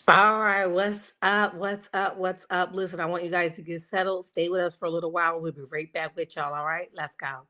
All right, what's up? What's up? What's up? Listen, I want you guys to get settled. Stay with us for a little while. We'll be right back with y'all. All right, let's go.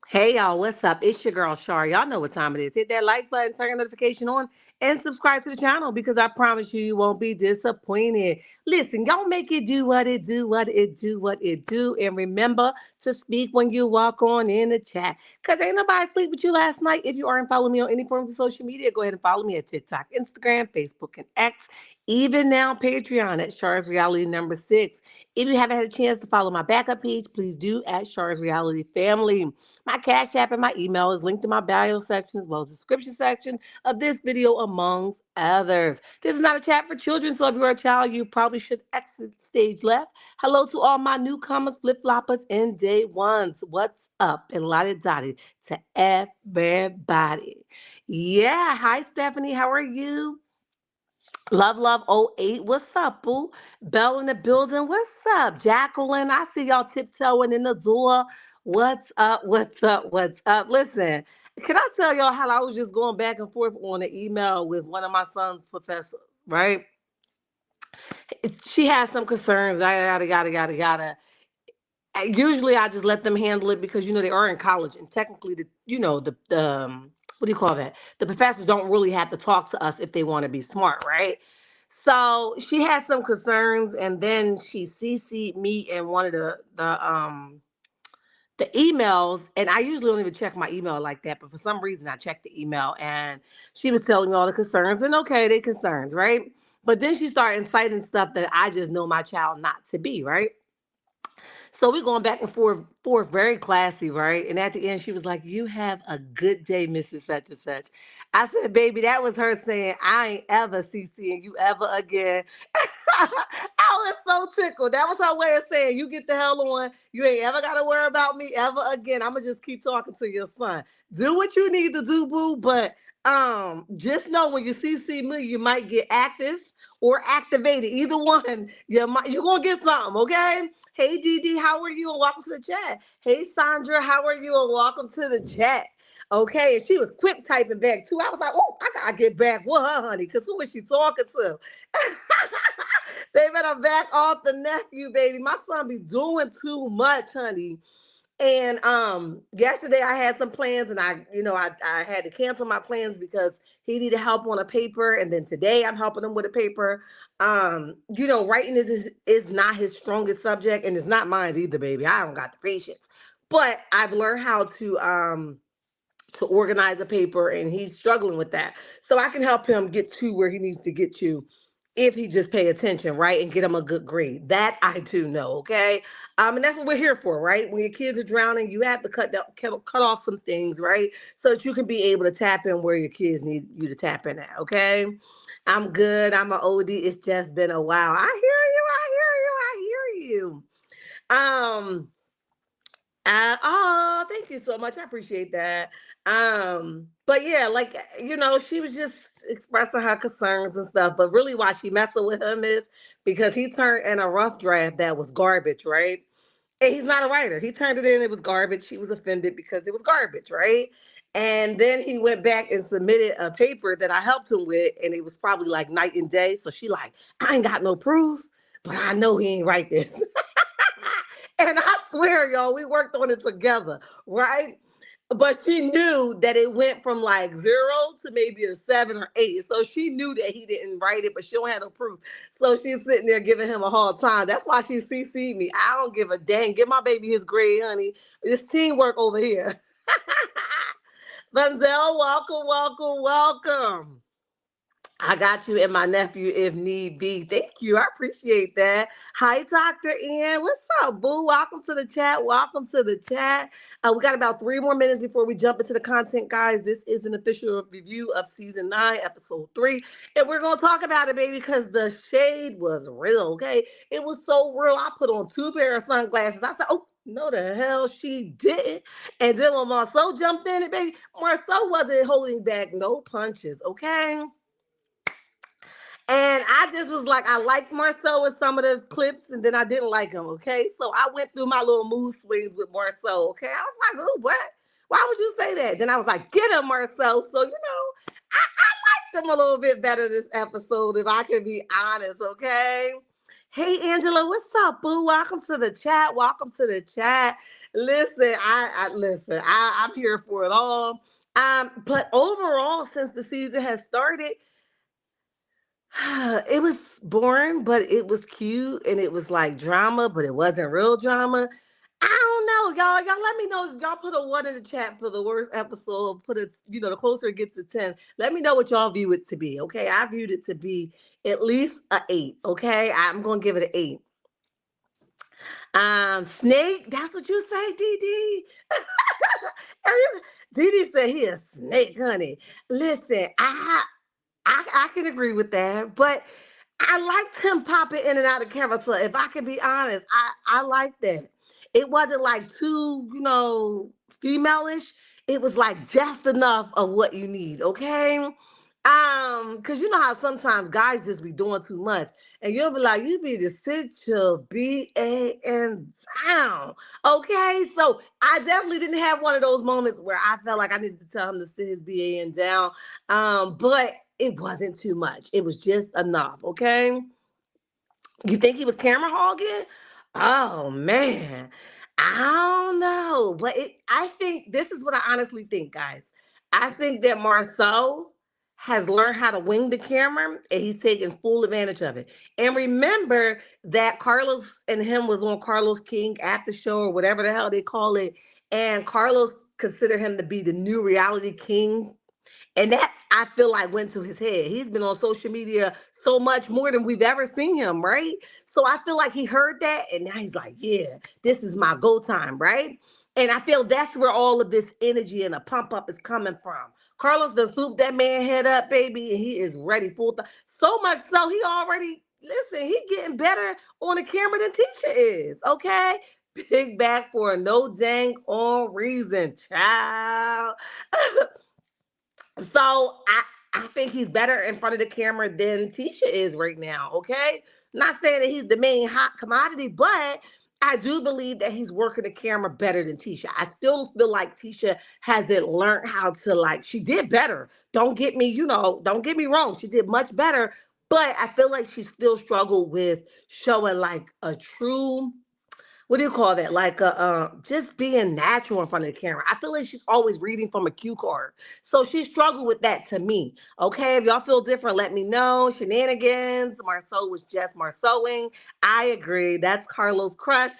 Hey y'all, what's up? It's your girl Shar. Y'all know what time it is. Hit that like button, turn your notification on, and subscribe to the channel because I promise you, you won't be disappointed. Listen, y'all make it do what it do, what it do, what it do. And remember to speak when you walk on in the chat. Because ain't nobody sleep with you last night. If you aren't following me on any forms of social media, go ahead and follow me at TikTok, Instagram, Facebook, and X. Even now, Patreon at Shar's Reality number 6. If you haven't had a chance to follow my backup page, please do at Shar's Reality Family. My Cash App and my email is linked in my bio section as well as the description section of this video, among others. This is not a chat for children, so if you're a child, you probably should exit stage left. Hello to all my newcomers, flip floppers, and day ones. What's up? And lottie dottie to everybody. Yeah. Hi, Stephanie. How are you? Love 08. What's up, boo? Bell in the building. What's up? Jacqueline. I see y'all tiptoeing in the door. What's up? What's up? What's up? Listen, can I tell y'all how I was just going back and forth on the email with one of my son's professors, right? She has some concerns, yada, yada, yada, yada. Usually I just let them handle it because, they are in college and technically, what do you call that? The professors don't really have to talk to us if they want to be smart, right? So she had some concerns, and then she CC'd me in one of the emails, and I usually don't even check my email like that, but for some reason I checked the email, and she was telling me all the concerns, and okay, they concerns, right? But then she started inciting stuff that I just know my child not to be, right? So we're going back and forth, very classy, right? And at the end, she was like, "You have a good day, Mrs. Such and Such." I said, "Baby, that was her saying I ain't ever CCing you ever again." I was so tickled. That was her way of saying, "You get the hell on. You ain't ever got to worry about me ever again. I'm gonna just keep talking to your son. Do what you need to do, boo. But just know when you CC me, you might get active." or activated. Either one. You're going to get something, okay? Hey, Dee Dee, how are you? And welcome to the chat. Hey, Sandra, how are you? And welcome to the chat. Okay, and she was quick typing back too. I was like, oh, I gotta get back with her, honey, because who was she talking to? They better back off the nephew, baby. My son be doing too much, honey. And yesterday I had some plans and I had to cancel my plans because he needed help on a paper. And then today I'm helping him with a paper. Writing is not his strongest subject, and it's not mine either, baby. I don't got the patience. But I've learned how to organize a paper, and he's struggling with that. So I can help him get to where he needs to get to if he just pay attention, right? And get him a good grade. That I do know, okay? And that's what we're here for, right? When your kids are drowning, you have to cut off some things, right? So that you can be able to tap in where your kids need you to tap in at, okay? I'm good. I'm an oldie. It's just been a while. I hear you. Thank you so much. I appreciate that. But yeah, she was just expressing her concerns and stuff. But really, why she messing with him is because he turned in a rough draft that was garbage, right? And he's not a writer. He turned it in, it was garbage. She was offended because it was garbage, right? And then he went back and submitted a paper that I helped him with, and it was probably like night and day. So she like, I ain't got no proof, but I know he ain't write this. And I swear, y'all, we worked on it together, right? But she knew that it went from like 0 to maybe a 7 or 8. So she knew that he didn't write it, but she don't have no proof. So she's sitting there giving him a hard time. That's why she CC'd me. I don't give a dang. Give my baby his grade, honey. It's teamwork over here. Vanzel, welcome. I got you and my nephew if need be. Thank you. I appreciate that. Hi, Dr. Ian. What's up, boo? Welcome to the chat. We got about 3 more minutes before we jump into the content, guys. This is an official review of season 9, episode 3. And we're going to talk about it, baby, because the shade was real, okay? It was so real. I put on 2 pair of sunglasses. I said, oh, no, the hell she didn't. And then when Marsau jumped in it, baby, Marsau wasn't holding back no punches, okay? And I just was like, I liked Marcel with some of the clips, and then I didn't like him, okay? So I went through my little mood swings with Marcel, okay? I was like, oh, what? Why would you say that? Then I was like, get him, Marcel. So, I liked him a little bit better this episode, if I can be honest, okay? Hey, Angela, what's up, boo? Welcome to the chat. Listen, I'm here for it all. But overall, since the season has started, it was boring, but it was cute and it was like drama, but it wasn't real drama. I don't know, y'all. Y'all let me know. Y'all put a 1 in the chat for the worst episode. Put it, the closer it gets to 10. Let me know what y'all view it to be. Okay. I viewed it to be at least a 8. Okay. I'm gonna give it an 8. Snake, that's what you say, Dee. Dee said he a snake, honey. Listen, I can agree with that, but I liked him popping in and out of character. If I can be honest, I like that. It wasn't like too, female-ish. It was like just enough of what you need, okay? Because you know how sometimes guys just be doing too much, and you'll be like, you need to sit your BAN down, okay? So I definitely didn't have one of those moments where I felt like I needed to tell him to sit his BAN down, but it wasn't too much. It was just enough, okay? You think he was camera hogging? Oh man. I don't know. But I think this is what I honestly think, guys. I think that Marceau has learned how to wing the camera and he's taking full advantage of it. And remember that Carlos and him was on Carlos King at the show or whatever the hell they call it. And Carlos considered him to be the new reality king, and that I feel like went to his head. He's been on social media so much more than we've ever seen him, right? So I feel like he heard that and now he's like, yeah, this is my go time, right? And I feel that's where all of this energy and the pump up is coming from. Carlos done swooped that man head up, baby, and he is ready full time. So much so he already, listen, he getting better on the camera than Tisha is, okay? Big back for no dang on reason, child. So I think he's better in front of the camera than Tisha is right now. Okay, not saying that he's the main hot commodity, but I do believe that he's working the camera better than Tisha. I still feel like Tisha hasn't learned how to like. She did better. Don't get me wrong. She did much better, but I feel like she still struggled with showing like a true, what do you call that? Like just being natural in front of the camera. I feel like she's always reading from a cue card. So she struggled with that to me. Okay, if y'all feel different, let me know. Shenanigans. Marsau was just Marsauing. I agree. That's Carlos' crush.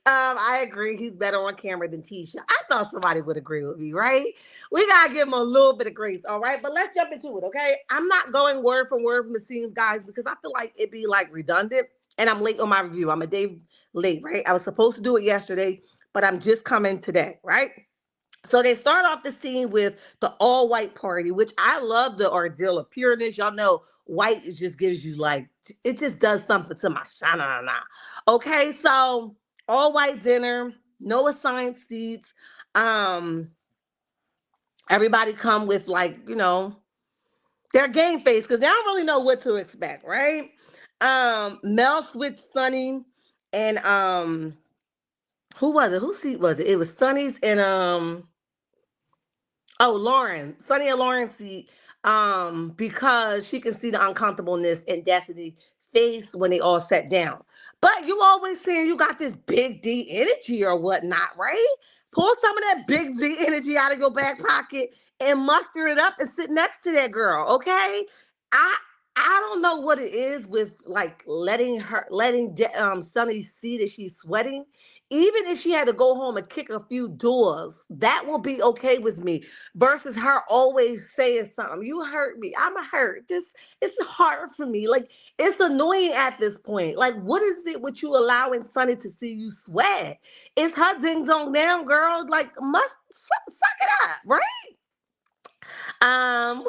I agree. He's better on camera than Tisha. I thought somebody would agree with me, right? We gotta give him a little bit of grace, all right? But let's jump into it, okay? I'm not going word for word from the scenes, guys, because I feel like it'd be like redundant, and I'm late on my review. I'm a day late, right? I was supposed to do it yesterday, but I'm just coming today, right? So they start off the scene with the all white party, which I love the ordeal of pureness. Y'all know white is just gives you like, it just does something to my shana. Okay, so all white dinner, no assigned seats. Um, Everybody come with like, their game face because they don't really know what to expect, right? Mel switched Sunny and who was it? Whose seat was it? It was Sunny's and oh, Lauren, Sunny and Lauren see, because she can see the uncomfortableness in Destiny's face when they all sat down. But you always saying you got this big D energy or whatnot, right? Pull some of that big D energy out of your back pocket and muster it up and sit next to that girl, okay? I I don't know what it is with like letting Sunny see that she's sweating. Even if she had to go home and kick a few doors, that will be okay with me versus her always saying something. You hurt me. I'm hurt. This it's hard for me. Like it's annoying at this point. Like, what is it with you allowing Sunny to see you sweat? It's her ding dong down, girl. Like, suck it up, right? Um,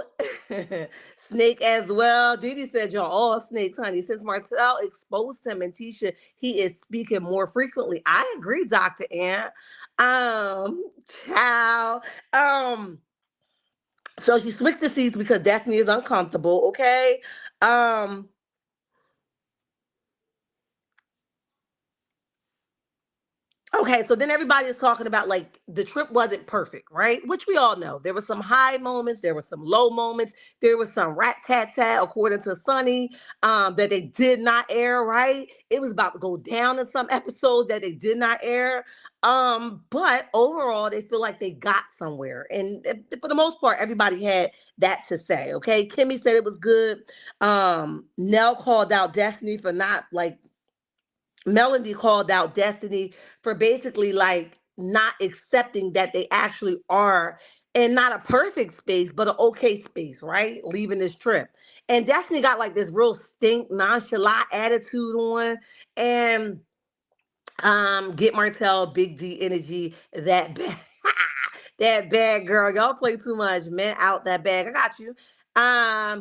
Snake as well. Didi said y'all all snakes, honey. Since Marcel exposed him and Tisha, he is speaking more frequently. I agree, Dr. Ant. Child. So she switched the seats because Destiny is uncomfortable, okay? Um, Okay, so then everybody is talking about like the trip wasn't perfect, right? Which we all know. There were some high moments, there were some low moments, there was some rat tat tat, according to Sunny, that they did not air, right? It was about to go down in some episodes that they did not air. But overall, they feel like they got somewhere. And for the most part, everybody had that to say. Okay. Kimmy said it was good. Nell called out Destiny for not like Melody called out Destiny for basically like not accepting that they actually are in not a perfect space, but an okay space, right? Leaving this trip. And Destiny got like this real stink, nonchalant attitude on. And get Martell, Big D energy, that bad, that bad girl. Y'all play too much, man. Out that bag. I got you.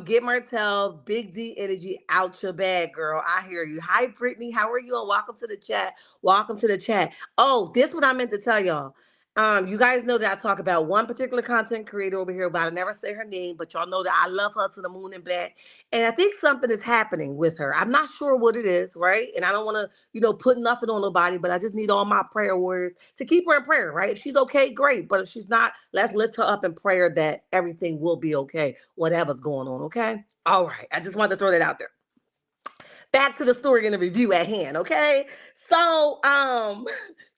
Get Martell, Big D energy out your bag, girl. I hear you. Hi, Brittany. How are you? And welcome to the chat. Welcome to the chat. Oh, this what I meant to tell y'all. You guys know that I talk about one particular content creator over here, but I never say her name, but y'all know that I love her to the moon and back. And I think something is happening with her. I'm not sure what it is, right? And I don't want to put nothing on nobody, but I just need all my prayer warriors to keep her in prayer, right? If she's okay, great. But if she's not, let's lift her up in prayer that everything will be okay, whatever's going on, okay? All right. I just wanted to throw that out there. Back to the story and the review at hand, okay? So,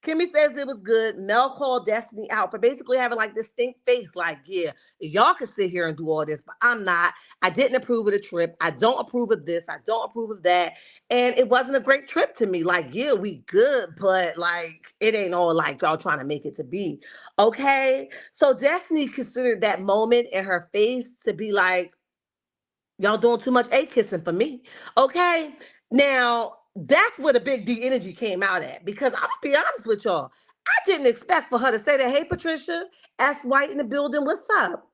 Kimmy says it was good. Mel called Destiny out for basically having like this stink face, like, yeah, y'all can sit here and do all this, but I'm not. I didn't approve of the trip. I don't approve of this. I don't approve of that. And it wasn't a great trip to me. Like, yeah, we good, but like it ain't all like y'all trying to make it to be. Okay. So Destiny considered that moment in her face to be like, y'all doing too much A kissing for me. Okay. Now, that's where the big D energy came out at because I'm gonna be honest with y'all. I didn't expect for her to say that, hey, Patricia, S. White in the building, what's up?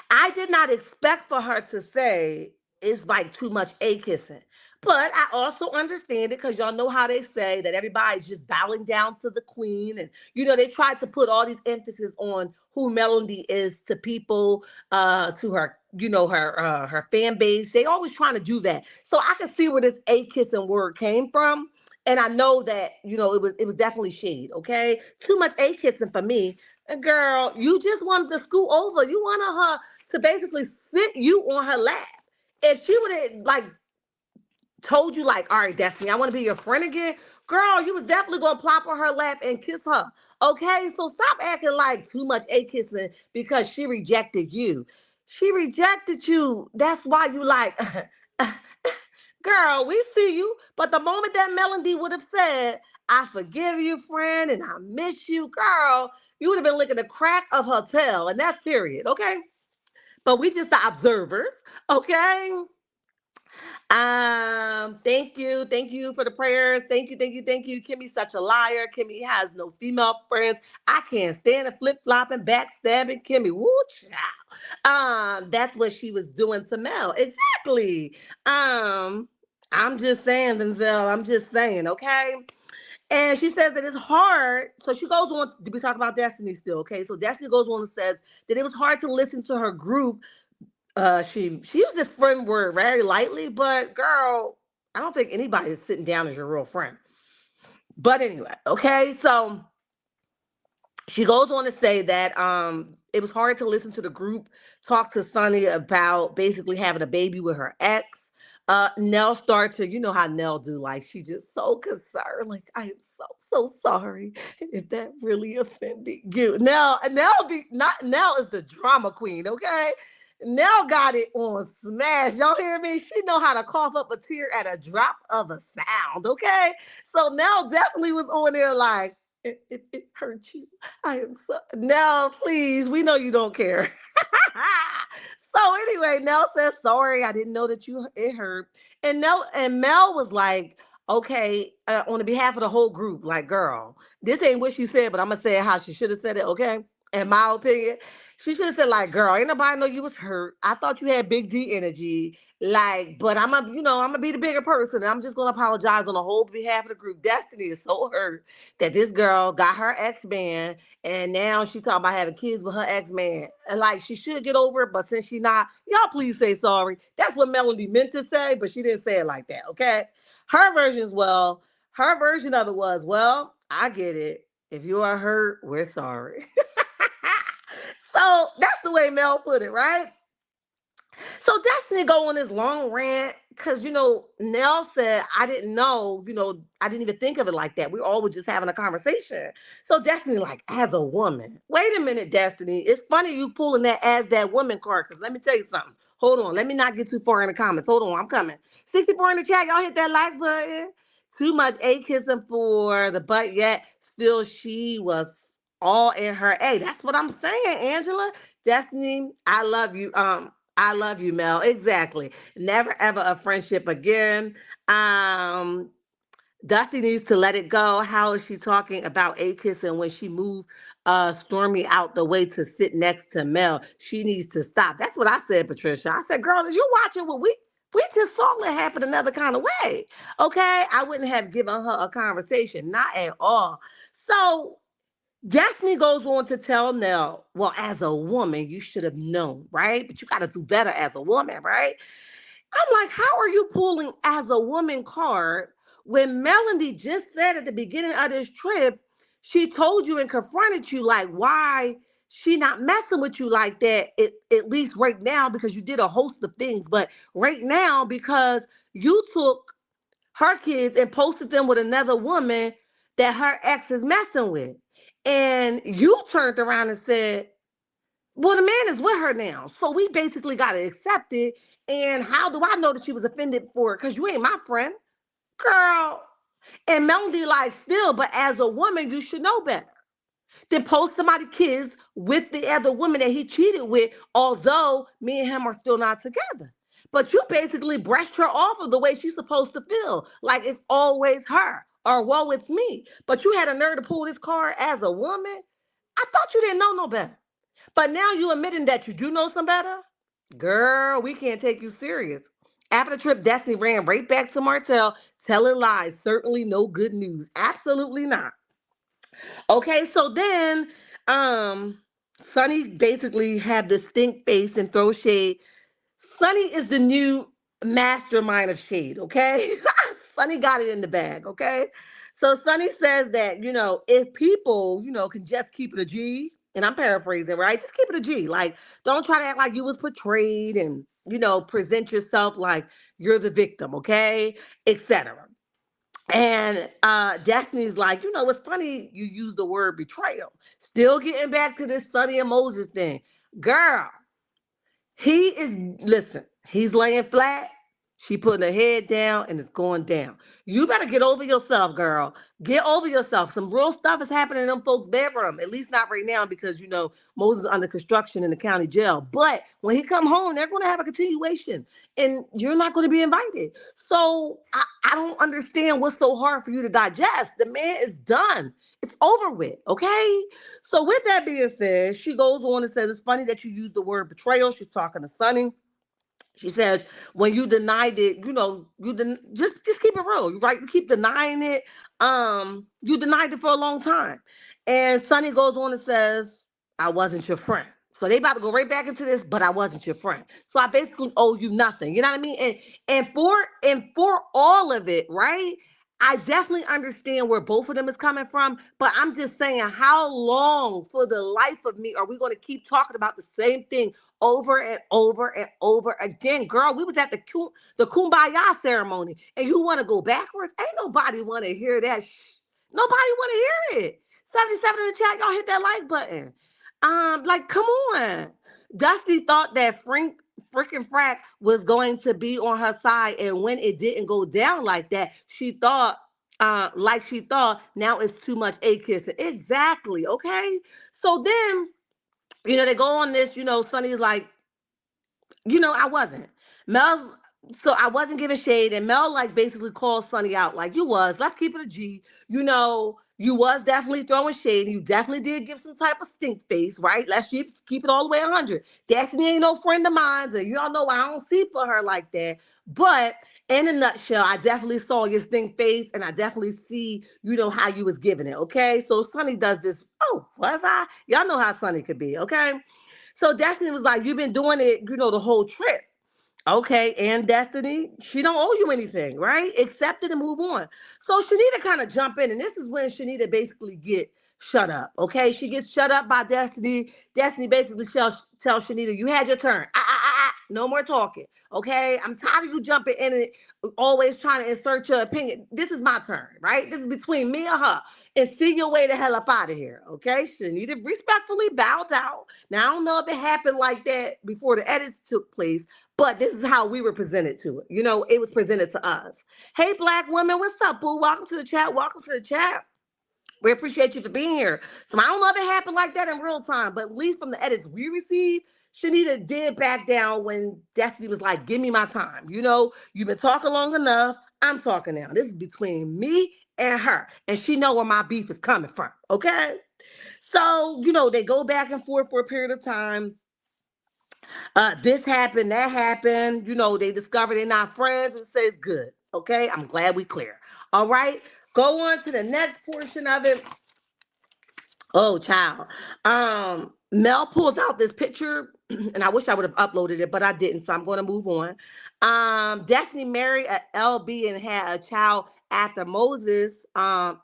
I did not expect for her to say, it's like too much A kissing. But I also understand it because y'all know how they say that everybody's just bowing down to the queen. And, they try to put all these emphasis on who Melody is to people, to her, her fan base. They always trying to do that. So I can see where this A kissing word came from. And I know that, it was definitely shade, okay? Too much A kissing for me. And girl, you just wanted to scoot over. You wanted her to basically sit you on her lap. If she would have told you like, all right, Destiny, I want to be your friend again, girl, you was definitely gonna plop on her lap and kiss her. Okay, so stop acting like too much a kissing because she rejected you. She rejected you. That's why you like, girl, we see you. But the moment that Melody would have said, I forgive you, friend, and I miss you, girl, you would have been licking the crack of her tail, and that's period. Okay, but we just the observers. Okay. Thank you for the prayers. Thank you. Kimmy's such a liar. Kimmy has no female friends. I can't stand a flip flopping, backstabbing Kimmy. Woo, child. That's what she was doing to Mel. Exactly. I'm just saying, Denzel. I'm just saying, okay. And she says that it's hard. So she goes on. Did we talk about Destiny still? Okay. So Destiny goes on and says that it was hard to listen to her group. She used this friend word very lightly, but girl, I don't think anybody is sitting down as your real friend. But anyway, okay, so she goes on to say that it was hard to listen to the group talk to Sunny about basically having a baby with her ex. Nell started to, you know how Nell do, like she just so concerned, like I am so sorry if that really offended you. Nell be not Nell is the drama queen, okay? Nell got it on smash. Y'all hear me? She know how to cough up a tear at a drop of a sound, okay? So Nell definitely was on there like it hurt you. I am so Nell, please. We know you don't care. So anyway, Nell says sorry. I didn't know that you it hurt. And Mel was like, okay, on the behalf of the whole group, like, girl, this ain't what she said, but I'm gonna say it how she should have said it. Okay, in my opinion, she should have said like, girl, ain't nobody know you was hurt. I thought you had big D energy. Like, but I'm gonna be the bigger person. And I'm just gonna apologize on the whole behalf of the group. Destiny is so hurt that this girl got her ex-man and now she talking about having kids with her ex-man. And like she should get over it, but since she not, y'all please say sorry. That's what Melody meant to say, but she didn't say it like that. Okay. Her version of it was, well, I get it. If you are hurt, we're sorry. So that's the way Mel put it, right? So Destiny go on this long rant because Nell said I didn't know, I didn't even think of it like that. We all were just having a conversation. So Destiny, like, as a woman, wait a minute, Destiny. It's funny you pulling that as that woman card because let me tell you something. Hold on, let me not get too far in the comments. Hold on, I'm coming. 64 in the chat, y'all hit that like button. Too much A kissing for the butt yet. Still, she was all in her A. That's what I'm saying, Angela. Destiny, I love you. I love you, Mel. Exactly. Never ever a friendship again. Um, Dusty needs to let it go. How is she talking about A kissing when she moved Stormy out the way to sit next to Mel? She needs to stop. That's what I said, Patricia. I said, girl, is you watching what we just saw it happen another kind of way? Okay. I wouldn't have given her a conversation. Not at all. So Destiny goes on to tell Nell, well, as a woman, you should have known, right? But you got to do better as a woman, right? I'm like, how are you pulling as a woman card when Melanie just said at the beginning of this trip, she told you and confronted you, like, why she not messing with you like that, at least right now, because you did a host of things. But right now, because you took her kids and posted them with another woman that her ex is messing with. And you turned around and said, well, the man is with her now. So we basically got to accept it. And how do I know that she was offended for it? Because you ain't my friend. Girl. And Melody, like, still, but as a woman, you should know better than post somebody's kids with the other woman that he cheated with, although me and him are still not together. But you basically brushed her off of the way she's supposed to feel, like it's always her or woe it's me. But you had a nerve to pull this card as a woman. I thought you didn't know no better. But now you admitting that you do know some better? Girl, we can't take you serious. After the trip, Destiny ran right back to Martell, telling lies. Certainly no good news. Absolutely not. Okay, so then Sunny basically had this stink face and throw shade. Sunny is the new mastermind of shade, okay? Sunny got it in the bag, okay? So Sunny says that, if people, can just keep it a G, and I'm paraphrasing, right? Just keep it a G. Like, don't try to act like you was portrayed and, present yourself like you're the victim, okay? Etc. And Destiny's like, it's funny you use the word betrayal. Still getting back to this Sunny and Moses thing. Girl, he is, listen, he's laying flat. She putting her head down and it's going down. You better get over yourself, girl. Get over yourself. Some real stuff is happening in them folks' bedroom. At least not right now because, Moses is under construction in the county jail. But when he come home, they're going to have a continuation and you're not going to be invited. So I don't understand what's so hard for you to digest. The man is done. It's over with, okay? So with that being said, she goes on and says, it's funny that you use the word betrayal. She's talking to Sunny. She says, when you denied it, just keep it real, right? You keep denying it. You denied it for a long time. And Sunny goes on and says, I wasn't your friend. So they about to go right back into this, but I wasn't your friend. So I basically owe you nothing. You know what I mean? And for all of it, right? I definitely understand where both of them is coming from, but I'm just saying, how long for the life of me are we going to keep talking about the same thing over and over and over again? Girl, we was at the Kumbaya ceremony, and you want to go backwards? Ain't nobody want to hear that. Nobody want to hear it. 77 in the chat, y'all hit that like button. Like, come on. Dusty thought that freaking Frack was going to be on her side, and when it didn't go down like that, she thought, now it's too much a kissing. Exactly. Okay. So then, they go on this. Sunny's like, I wasn't. Mel's so I wasn't giving shade, and Mel like basically called Sunny out, like you was. Let's keep it a G. You was definitely throwing shade. You definitely did give some type of stink face, right? Let's keep it all the way 100. Destiny ain't no friend of mine, and you all know I don't see for her like that. But in a nutshell, I definitely saw your stink face, and I definitely see, how you was giving it. Okay, so Sunny does this. Oh, was I? Y'all know how Sunny could be. Okay. So Destiny was like, you've been doing it, the whole trip. Okay, and Destiny, she don't owe you anything, right? Accept it and move on. So Chanita kind of jump in, and this is when Chanita basically get shut up. Okay, she gets shut up by Destiny. Destiny basically tells Chanita, you had your turn. No more talking. Okay, I'm tired of you jumping in and always trying to insert your opinion. This is my turn, right? This is between me and her. And see your way the hell up out of here. Okay, Chanita respectfully bowed out. Now I don't know if it happened like that before the edits took place, but this is how we were presented to it. It was presented to us. Hey, Black women, what's up, boo? Welcome to the chat. Welcome to the chat. We appreciate you for being here. So I don't know if it happened like that in real time, but at least from the edits we received, Chanita did back down when Destiny was like, give me my time. You've been talking long enough. I'm talking now. This is between me and her. And she know where my beef is coming from. Okay? So, they go back and forth for a period of time. This happened, that happened. They discover they're not friends and says good. Okay? I'm glad we clear. All right? Go on to the next portion of it. Oh, child. Mel pulls out this picture, and I wish I would have uploaded it, but I didn't, so I'm going to move on. Destiny married a LB and had a child after Moses, and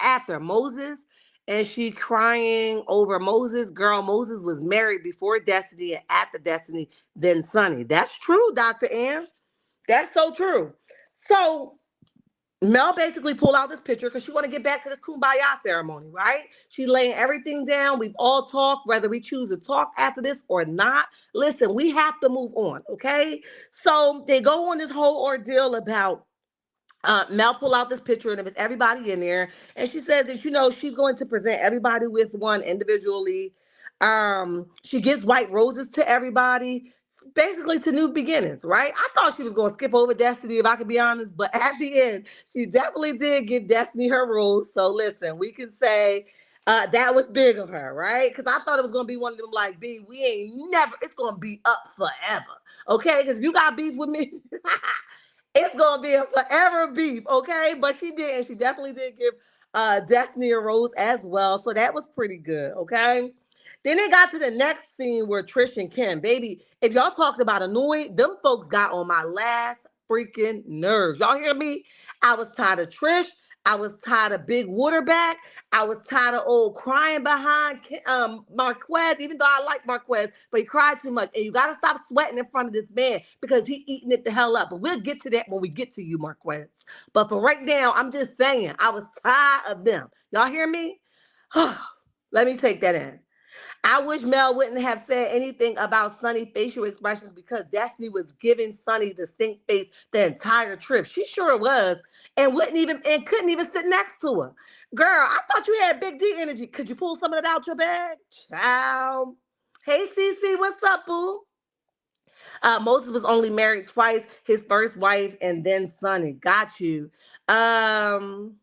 she crying over Moses. Girl, Moses was married before Destiny and after Destiny, then Sunny. That's true, Dr. Ann. That's so true. So Mel basically pulled out this picture because she want to get back to this Kumbaya ceremony, right? She's laying everything down. We've all talked, whether we choose to talk after this or not. Listen, we have to move on, okay? So they go on this whole ordeal about Mel pull out this picture and it's everybody in there. And she says that, she's going to present everybody with one individually. She gives white roses to everybody, basically to new beginnings, right? I thought she was going to skip over Destiny, if I could be honest. But at the end, she definitely did give Destiny her rose. So listen, we can say that was big of her, right? Because I thought it was going to be one of them like, B, it's going to be up forever. Okay? Because if you got beef with me... It's gonna be a forever beef, okay? But she did, and she definitely did give Destiny a rose as well. So that was pretty good, okay? Then they got to the next scene where Trish and Ken, baby, if y'all talked about annoyed, them folks got on my last freaking nerves. Y'all hear me? I was tired of Trish. I was tired of Big Waterback. I was tired of old crying behind Marquez, even though I like Marquez, but he cried too much. And you got to stop sweating in front of this man because he eating it the hell up. But we'll get to that when we get to you, Marquez. But for right now, I'm just saying, I was tired of them. Y'all hear me? Let me take that in. I wish Mel wouldn't have said anything about Sunny facial expressions because Destiny was giving Sunny the stink face the entire trip. She sure was, and wouldn't even and couldn't even sit next to her. Girl, I thought you had big D energy. Could you pull some of that out your bag? Child. Hey Cece, what's up, boo? Moses was only married twice, his first wife and then Sunny. Got you. Um,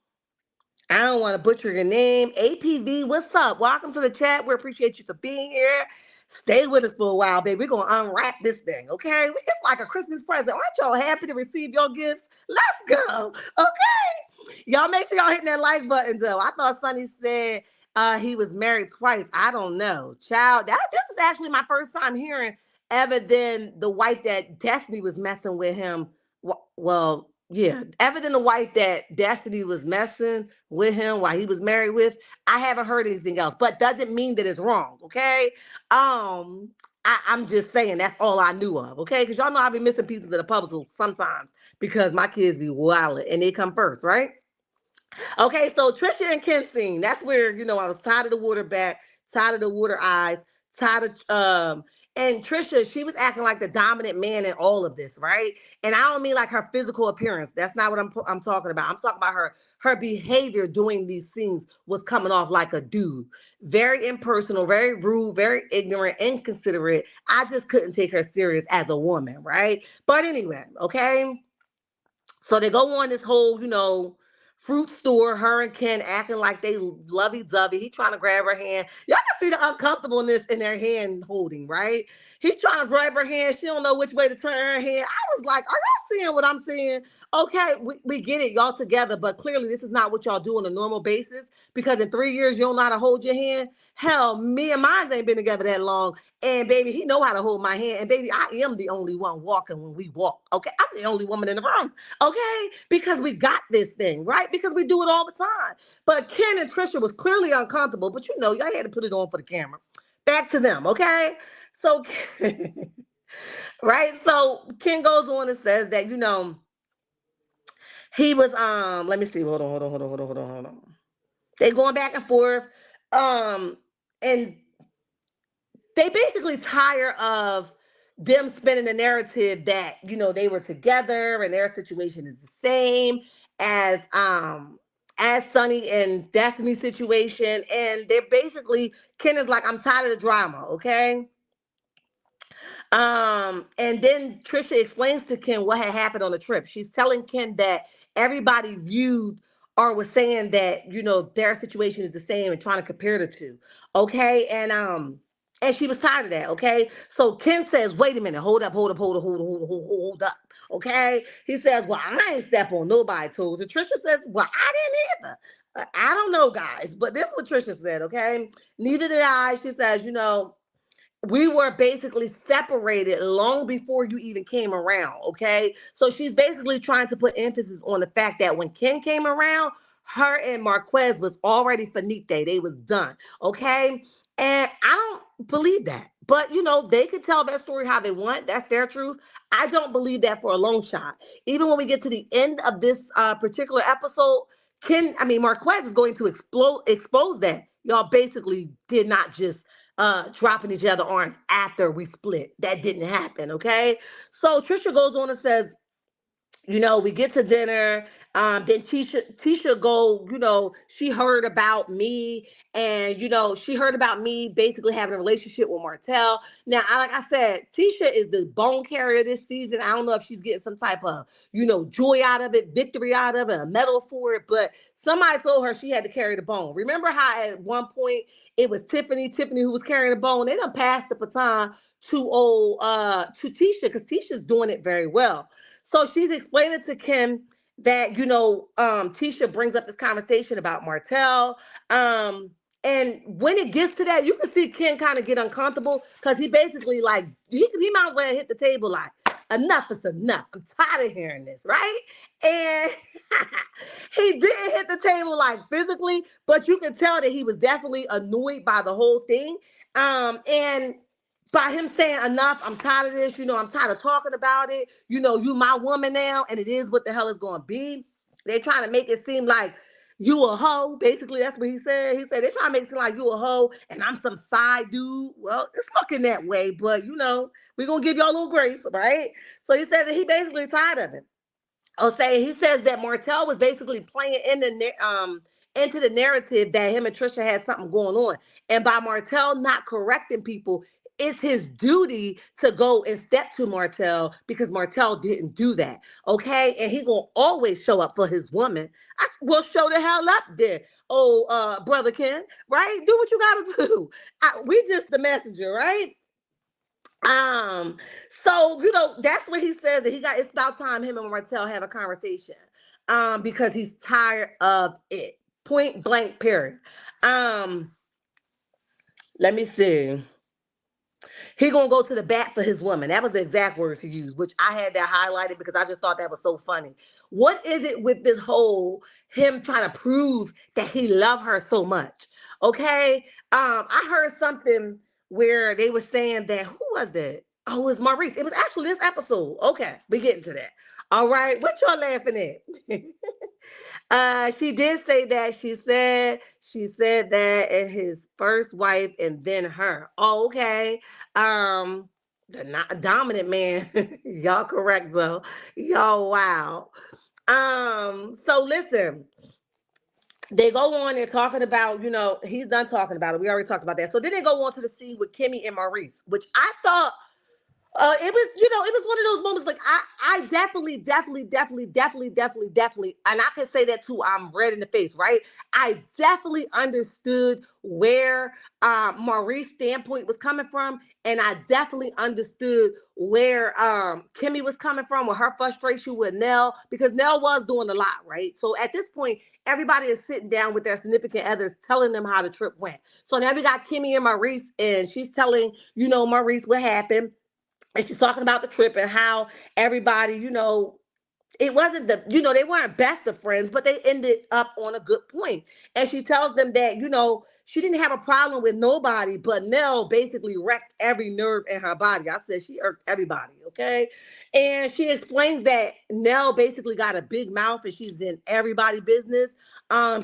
I don't want to butcher your name. APV, what's up? Welcome to the chat. We appreciate you for being here. Stay with us for a while, baby. We're going to unwrap this thing, okay? It's like a Christmas present. Aren't y'all happy to receive your gifts? Let's go, okay? Y'all make sure y'all hitting that like button, though. I thought Sunny said he was married twice. I don't know. Child, this is actually my first time hearing other than the wife that Destiny was messing with him. Well, yeah, other than the wife that Destiny was messing with him while he was married with, I haven't heard anything else. But doesn't mean that it's wrong, okay? I'm just saying that's all I knew of, okay? Because y'all know I be missing pieces of the puzzle sometimes because my kids be wild and they come first, right? Okay, so Trisha and Ken scene. That's where I was tired of the water back, tired of the water eyes, tired of and Trisha, she was acting like the dominant man in all of this, right? And I don't mean like her physical appearance. That's not what I'm talking about. I'm talking about her behavior doing these scenes was coming off like a dude. Very impersonal, very rude, very ignorant, inconsiderate. I just couldn't take her serious as a woman, right? But anyway, okay? So they go on this whole, fruit store, her and Ken acting like they lovey-dovey. He trying to grab her hand. Y'all can see the uncomfortableness in their hand holding, right? He's trying to grab her hand. She don't know which way to turn her hand. I was like, are y'all seeing what I'm seeing? Okay, we get it, y'all together, but clearly this is not what y'all do on a normal basis because in 3 years you don't know how to hold your hand. Hell, me and mine ain't been together that long. And baby, he know how to hold my hand. And baby, I am the only one walking when we walk. Okay, I'm the only woman in the room. Okay, because we got this thing, right? Because we do it all the time. But Ken and Trisha was clearly uncomfortable, but y'all had to put it on for the camera. Back to them, okay? So, right? So Ken goes on and says that, he was, let me see, hold on. They going back and forth. And they basically tire of them spinning the narrative that they were together and their situation is the same as Sunny and Destiny's situation, and they're basically Ken is like, I'm tired of the drama, okay? And then Trisha explains to Ken what had happened on the trip. She's telling Ken that everybody viewed or was saying that, their situation is the same and trying to compare the two. Okay. And she was tired of that. Okay. So Ken says, wait a minute, hold up. Okay. He says, well, I ain't step on nobody's toes. And Trisha says, well, I didn't either. I don't know, guys, but this is what Trisha said. Okay. Neither did I. She says, we were basically separated long before you even came around, okay? So she's basically trying to put emphasis on the fact that when Ken came around, her and Marquez was already finite. They was done, okay? And I don't believe that. But, they could tell their story how they want. That's their truth. I don't believe that for a long shot. Even when we get to the end of this particular episode, Marquez is going to expose that. Y'all basically did not just dropping each other arms after we split. That didn't happen, okay? So Trisha goes on and says, we get to dinner. Then Tisha go, she heard about me and, she heard about me basically having a relationship with Martel. Now, like I said, Tisha is the bone carrier this season. I don't know if she's getting some type of, joy out of it, victory out of it, a medal for it, but somebody told her she had to carry the bone. Remember how at one point it was Tiffany who was carrying the bone? They done passed the baton to Tisha because Tisha's doing it very well. So she's explaining to Kim that, Tisha brings up this conversation about Martell. Um, and when it gets to that, you can see Ken kind of get uncomfortable because he basically like he might as well hit the table like enough is enough. I'm tired of hearing this, right? And he didn't hit the table like physically, but you can tell that he was definitely annoyed by the whole thing. And by him saying enough, I'm tired of this, I'm tired of talking about it, you my woman now, and it is what the hell it's gonna be. They're trying to make it seem like you a hoe. Basically, that's what he said. He said they're trying to make it seem like you a hoe and I'm some side dude. Well, it's looking that way, but we're gonna give y'all a little grace, right? So he said that he basically tired of it. He says that Martell was basically playing into the narrative that him and Trisha had something going on, and by Martell not correcting people, it's his duty to go and step to Martell because Martell didn't do that. Okay, and he gonna always show up for his woman. I will show the hell up there. Oh, brother Ken, right? Do what you gotta do. We just the messenger, right? Um, so that's what he says that it's about time him and Martell have a conversation. Because he's tired of it. Point blank, period. Um, Let me see. He gonna go to the bat for his woman. That was the exact words he used, which I had that highlighted because I just thought that was so funny. What is it with this whole him trying to prove that he loved her so much? Okay. I heard something where they were saying that who was it? Oh, it was Maurice. It was actually this episode. Okay, we getting to that. All right, what y'all laughing at? She did say that. She said that and his first wife and then her. Oh, okay. The not dominant man. Y'all correct though. Y'all wow. So listen, they go on and talking about, he's done talking about it. We already talked about that. So then they go on to the scene with Kimmy and Maurice, which I thought it was, it was one of those moments like I definitely, and I can say that too. I'm red in the face, right? I definitely understood where Maurice's standpoint was coming from, and I definitely understood where Kimmy was coming from with her frustration with Nell, because Nell was doing a lot, right? So at this point, everybody is sitting down with their significant others, telling them how the trip went. So now we got Kimmy and Maurice, and she's telling Maurice what happened. And she's talking about the trip and how everybody, it wasn't they weren't best of friends, but they ended up on a good point. And she tells them that, she didn't have a problem with nobody, but Nell basically wrecked every nerve in her body. I said she irked everybody, okay? And she explains that Nell basically got a big mouth and she's in everybody's business.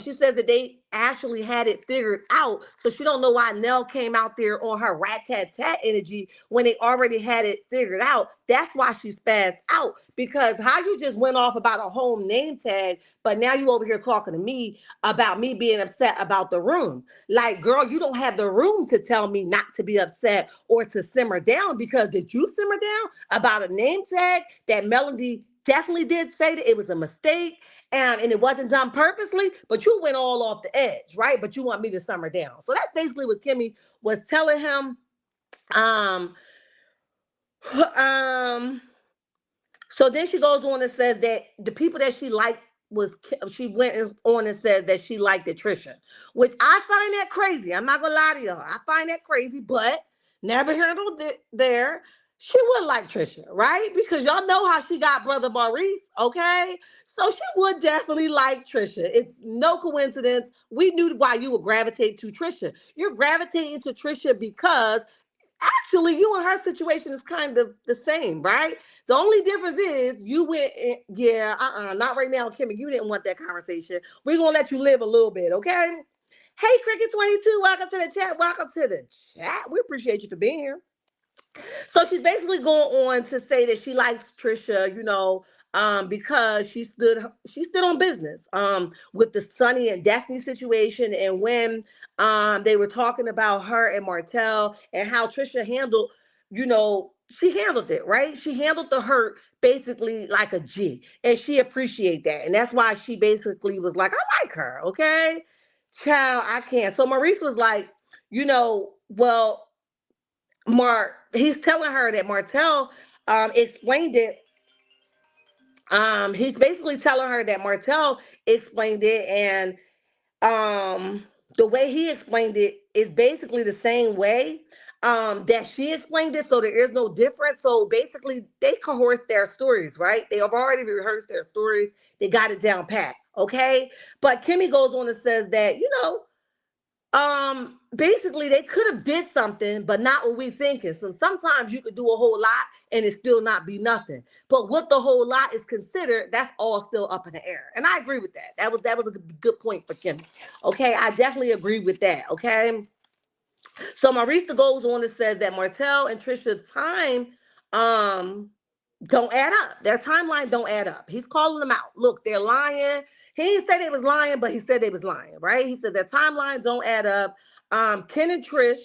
She says that they actually had it figured out, so she don't know why Nell came out there on her rat-tat-tat energy when they already had it figured out. That's why she spazzed out, because how you just went off about a home name tag, but now you over here talking to me about me being upset about the room. Like, girl, you don't have the room to tell me not to be upset or to simmer down, because did you simmer down about a name tag that Melody definitely did say that it was a mistake and it wasn't done purposely, but you went all off the edge, right? But you want me to simmer down. So that's basically what Kimmy was telling him. Um, um, so then she goes on and says that the people that she liked she went on and said that she liked Trisha, which I find that crazy. I'm not gonna lie to y'all. I find that crazy, but never handled it there. She would like Trisha, right? Because y'all know how she got brother Maurice, okay? So she would definitely like Trisha. It's no coincidence. We knew why you would gravitate to Trisha. You're gravitating to Trisha because actually you and her situation is kind of the same, right? The only difference is you went, not right now, Kimmy. You didn't want that conversation. We're going to let you live a little bit, okay? Hey, Cricket22, welcome to the chat. Welcome to the chat. We appreciate you for being here. So she's basically going on to say that she likes Trisha, because she stood on business with the Sunni and Destiny situation, and when they were talking about her and Martell and how Trisha handled, she handled it, right? She handled the hurt basically like a G, and she appreciated that, and that's why she basically was like, I like her, okay, child, I can't. So Maurice was like, well, he's telling her that Martell explained it. He's basically telling her that Martell explained it, and the way he explained it is basically the same way that she explained it, so there is no difference. So basically they coerce their stories, right? They have already rehearsed their stories, they got it down pat, okay? But Kimmy goes on and says that, basically they could have did something, but not what we thinking. So sometimes you could do a whole lot and it still not be nothing. But what the whole lot is considered, that's all still up in the air. And I agree with that. That was a good point for Kim. Okay, I definitely agree with that. Okay. So Maurice goes on and says that Martell and Trisha's time um don't add up. Their timeline don't add up. He's calling them out. Look, they're lying. He didn't say they was lying, but he said they was lying, right? He said their timeline don't add up. Ken and Trish,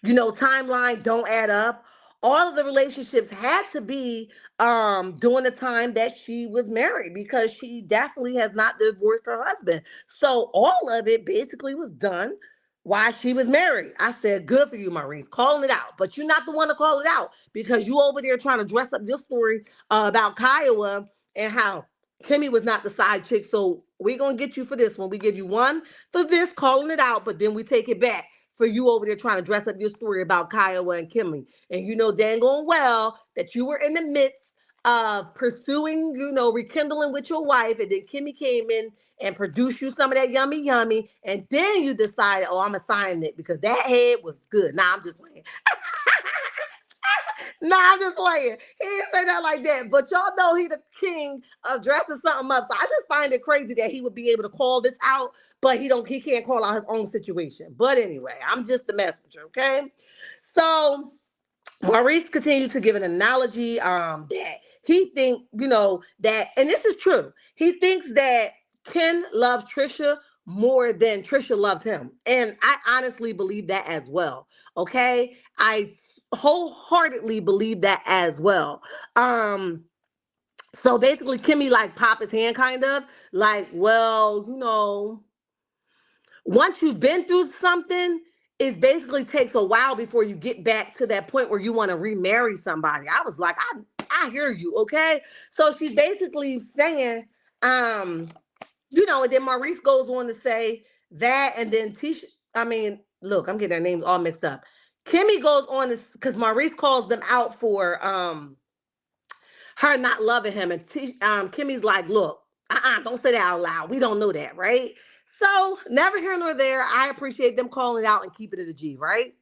timeline don't add up. All of the relationships had to be during the time that she was married, because she definitely has not divorced her husband. So all of it basically was done while she was married. I said, good for you, Maurice, calling it out. But you're not the one to call it out, because you over there trying to dress up your story about Kiowa and how Kimmy was not the side chick. So we're going to get you for this one. We give you one for this, calling it out, but then we take it back for you over there trying to dress up your story about Kiowa and Kimmy. And you know dang on well that you were in the midst of pursuing, rekindling with your wife, and then Kimmy came in and produced you some of that yummy yummy, and then you decided, oh, I'm gonna sign it because that head was good. Nah, I'm just playing. Nah, I'm just playing. He didn't say that like that. But y'all know he the king of dressing something up. So I just find it crazy that he would be able to call this out, but he can't call out his own situation. But anyway, I'm just the messenger, okay? So Maurice continues to give an analogy that he think, that, and this is true. He thinks that Ken loves Trisha more than Trisha loves him. And I honestly believe that as well. Okay? I wholeheartedly believe that as well. So basically Kimmy like pop his hand kind of like, well, once you've been through something, it basically takes a while before you get back to that point where you want to remarry somebody. I was like, I hear you, okay? So she's basically saying, and then Maurice goes on to say that, and then Tisha, look, I'm getting their names all mixed up. Kimmy goes on to, because Maurice calls them out for her not loving him, and Kimmy's like, look, don't say that out loud. We don't know that, right? So never here nor there. I appreciate them calling it out and keeping it a G, right?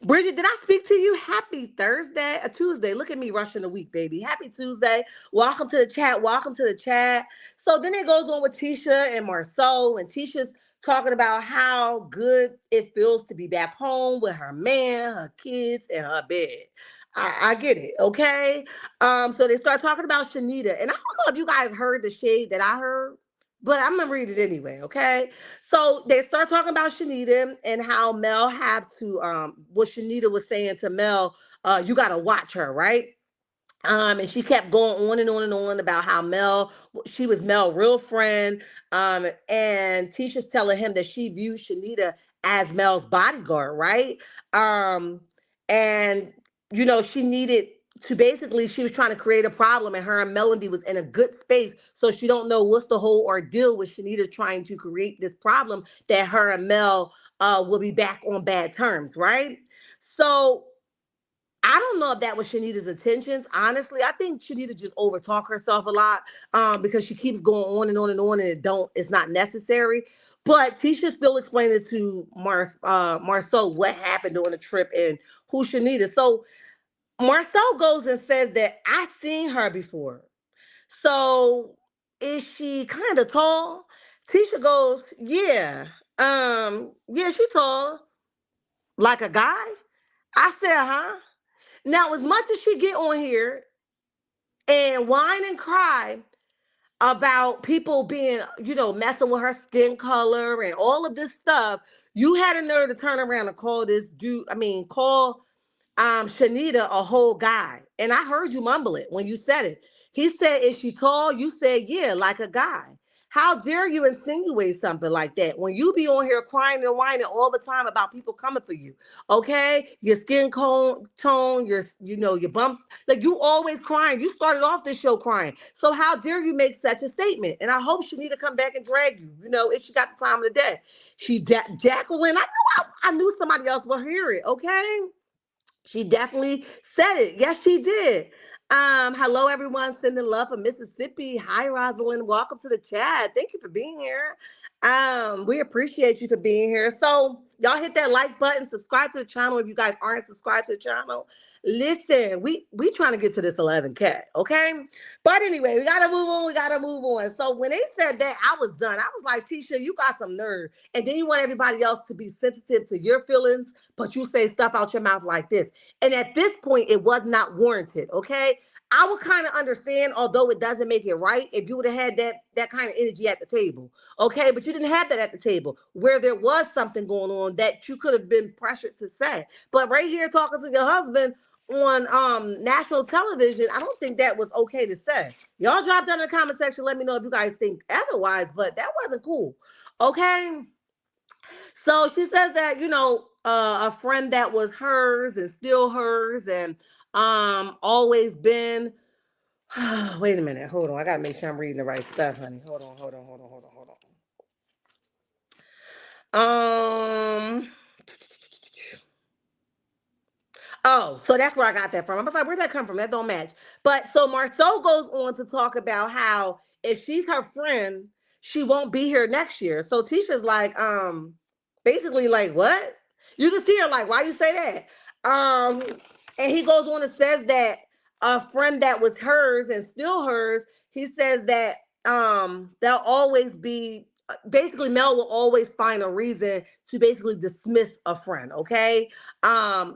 Bridget, did I speak to you? Happy Thursday, a Tuesday. Look at me rushing the week, baby. Happy Tuesday. Welcome to the chat. Welcome to the chat. So then it goes on with Tisha and Marcel, and Tisha's talking about how good it feels to be back home with her man, her kids, and her bed. I get it, okay? So they start talking about Chanita, and I don't know if you guys heard the shade that I heard, but I'm gonna read it anyway, okay? So they start talking about Chanita and how Mel have to what Chanita was saying to Mel, you gotta watch her, right? And she kept going on and on and on about how she was Mel's real friend. And Tisha's telling him that she views Chanita as Mel's bodyguard, right? And she needed to basically, she was trying to create a problem, and her and Melody was in a good space. So she don't know what's the whole ordeal with Chanita trying to create this problem that her and Mel will be back on bad terms, right? So I don't know if that was Shanita's intentions. Honestly, I think Chanita just overtalk herself a lot because she keeps going on and on and on, and it's not necessary. But Tisha still explained it to Marcel what happened during the trip and who Chanita. So Marcel goes and says that I seen her before. So is she kind of tall? Tisha goes, yeah. Yeah, she tall. Like a guy? I said, huh? Now, as much as she get on here and whine and cry about people being, messing with her skin color and all of this stuff, you had a nerve to turn around and call this dude, call Chanita a whole guy. And I heard you mumble it when you said it. He said, is she tall? You said, yeah, like a guy. How dare you insinuate something like that when you be on here crying and whining all the time about people coming for you? Okay, your tone, your bumps, like you always crying. You started off this show crying, so how dare you make such a statement? And I hope Chanita come back and drag you. If she got the time of the day, Jacqueline. I knew somebody else will hear it. Okay. She definitely said it. Yes, she did. Hello everyone, sending love from Mississippi. Hi, Rosalind. Welcome to the chat. Thank you for being here. We appreciate you for being here. So y'all hit that like button, subscribe to the channel if you guys aren't subscribed to the channel. Listen, we trying to get to this 11K, okay? But anyway, we gotta move on. We gotta move on. So when they said that, I was done. I was like, Tisha, you got some nerve. And then you want everybody else to be sensitive to your feelings, but you say stuff out your mouth like this. And at this point, it was not warranted, okay? I would kind of understand, although it doesn't make it right, if you would have had that kind of energy at the table, okay? But you didn't have that at the table where there was something going on that you could have been pressured to say. But right here, talking to your husband on national television, I don't think that was okay to say. Y'all drop down in the comment section. Let me know if you guys think otherwise, but that wasn't cool, okay? So she says that, a friend that was hers and still hers and always been. Wait a minute. Hold on. I gotta make sure I'm reading the right stuff, honey. Hold on. Oh, so that's where I got that from. I was like, where'd that come from? That don't match. But so Marsau goes on to talk about how if she's her friend, she won't be here next year. So Tisha's like, basically like, what? You can see her like, why you say that? And he goes on and says that a friend that was hers and still hers, he says that they'll always be basically Mel will always find a reason to basically dismiss a friend, okay?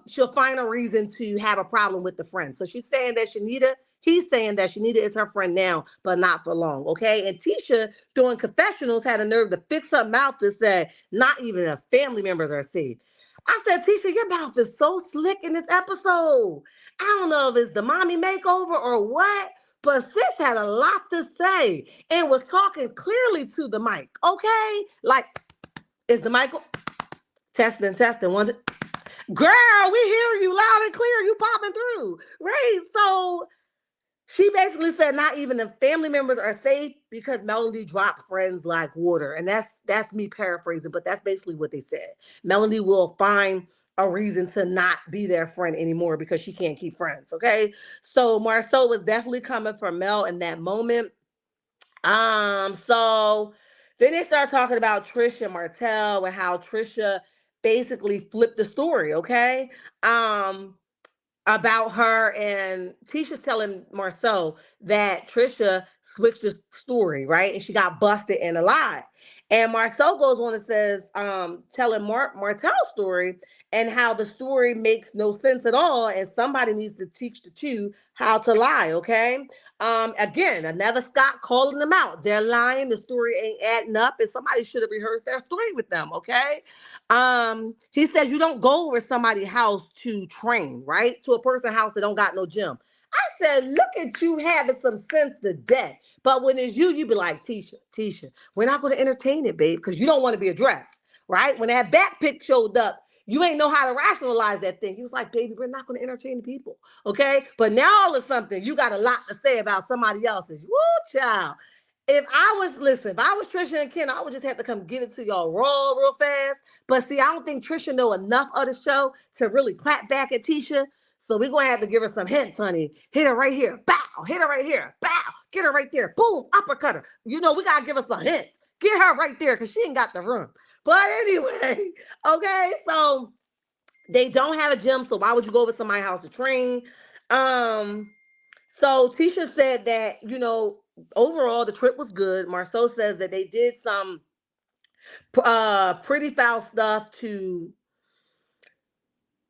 She'll find a reason to have a problem with the friend. So he's saying that Chanita is her friend now, but not for long, okay? And Tisha, doing confessionals, had a nerve to fix her mouth to say, not even her family members are safe. I said, Tisha, your mouth is so slick in this episode. I don't know if it's the mommy makeover or what, but sis had a lot to say and was talking clearly to the mic, okay? Like, is the mic testing? One, two. Girl, we hear you loud and clear. You popping through, right? So she basically said not even the family members are safe because Melody dropped friends like water. And that's me paraphrasing, but that's basically what they said. Melody will find a reason to not be their friend anymore because she can't keep friends, okay? So Marsau was definitely coming for Mel in that moment. So then they start talking about Trisha and Marcel and how Tricia basically flipped the story, okay? About her, and Tisha's telling Marsau that Trisha switched the story, right? And she got busted in a lie. And Marsau goes on and says, telling Martel's story and how the story makes no sense at all. And somebody needs to teach the two how to lie, okay? Again, another Scott calling them out. They're lying. The story ain't adding up. And somebody should have rehearsed their story with them, okay? He says you don't go over somebody's house to train, right? To a person's house that don't got no gym. I said, look at you having some sense today. But when it's you be like, Tisha, we're not going to entertain it, babe, because you don't want to be addressed, right? When that back pic showed up, you ain't know how to rationalize that thing. He was like, baby, we're not going to entertain the people, okay? But now all of something, you got a lot to say about somebody else's. Woo, child. If I was Trisha and Ken, I would just have to come give it to y'all raw real fast. But see, I don't think Trisha know enough of the show to really clap back at Tisha. So we're going to have to give her some hints, honey. Hit her right here. Bow. Hit her right here. Bow. Get her right there. Boom. Uppercut her. We got to give her some hints. Get her right there because she ain't got the room. But anyway, okay, so they don't have a gym, so why would you go over somebody's house to train? So Tisha said that, overall the trip was good. Marsau says that they did some pretty foul stuff to.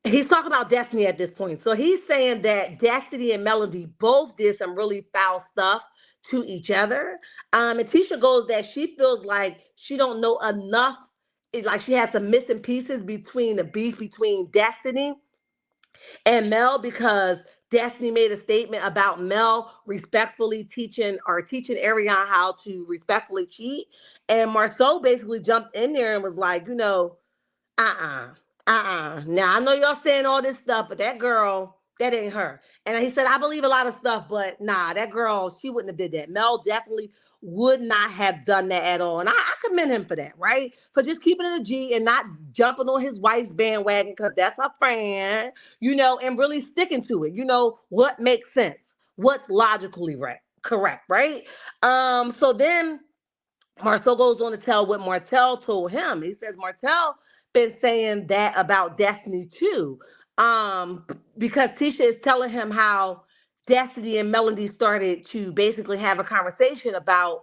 He's talking about Destiny at this point. So he's saying that Destiny and Melody both did some really foul stuff to each other. And Tisha goes that she feels like she don't know enough. It's like she has some missing pieces between the beef between Destiny and Mel because Destiny made a statement about Mel respectfully teaching Ariane how to respectfully cheat. And Marceau basically jumped in there and was like, uh-uh, Now I know y'all saying all this stuff, but that girl, that ain't her. And he said, I believe a lot of stuff, but nah, that girl, she wouldn't have did that. Mel definitely would not have done that at all. And I commend him for that, right? For just keeping it a G and not jumping on his wife's bandwagon because that's her friend, and really sticking to it. What makes sense, what's logically right, correct, right? So then Marcel goes on to tell what Martel told him. He says Martel been saying that about Destiny too. Because Tisha is telling him how Destiny and Melody started to basically have a conversation about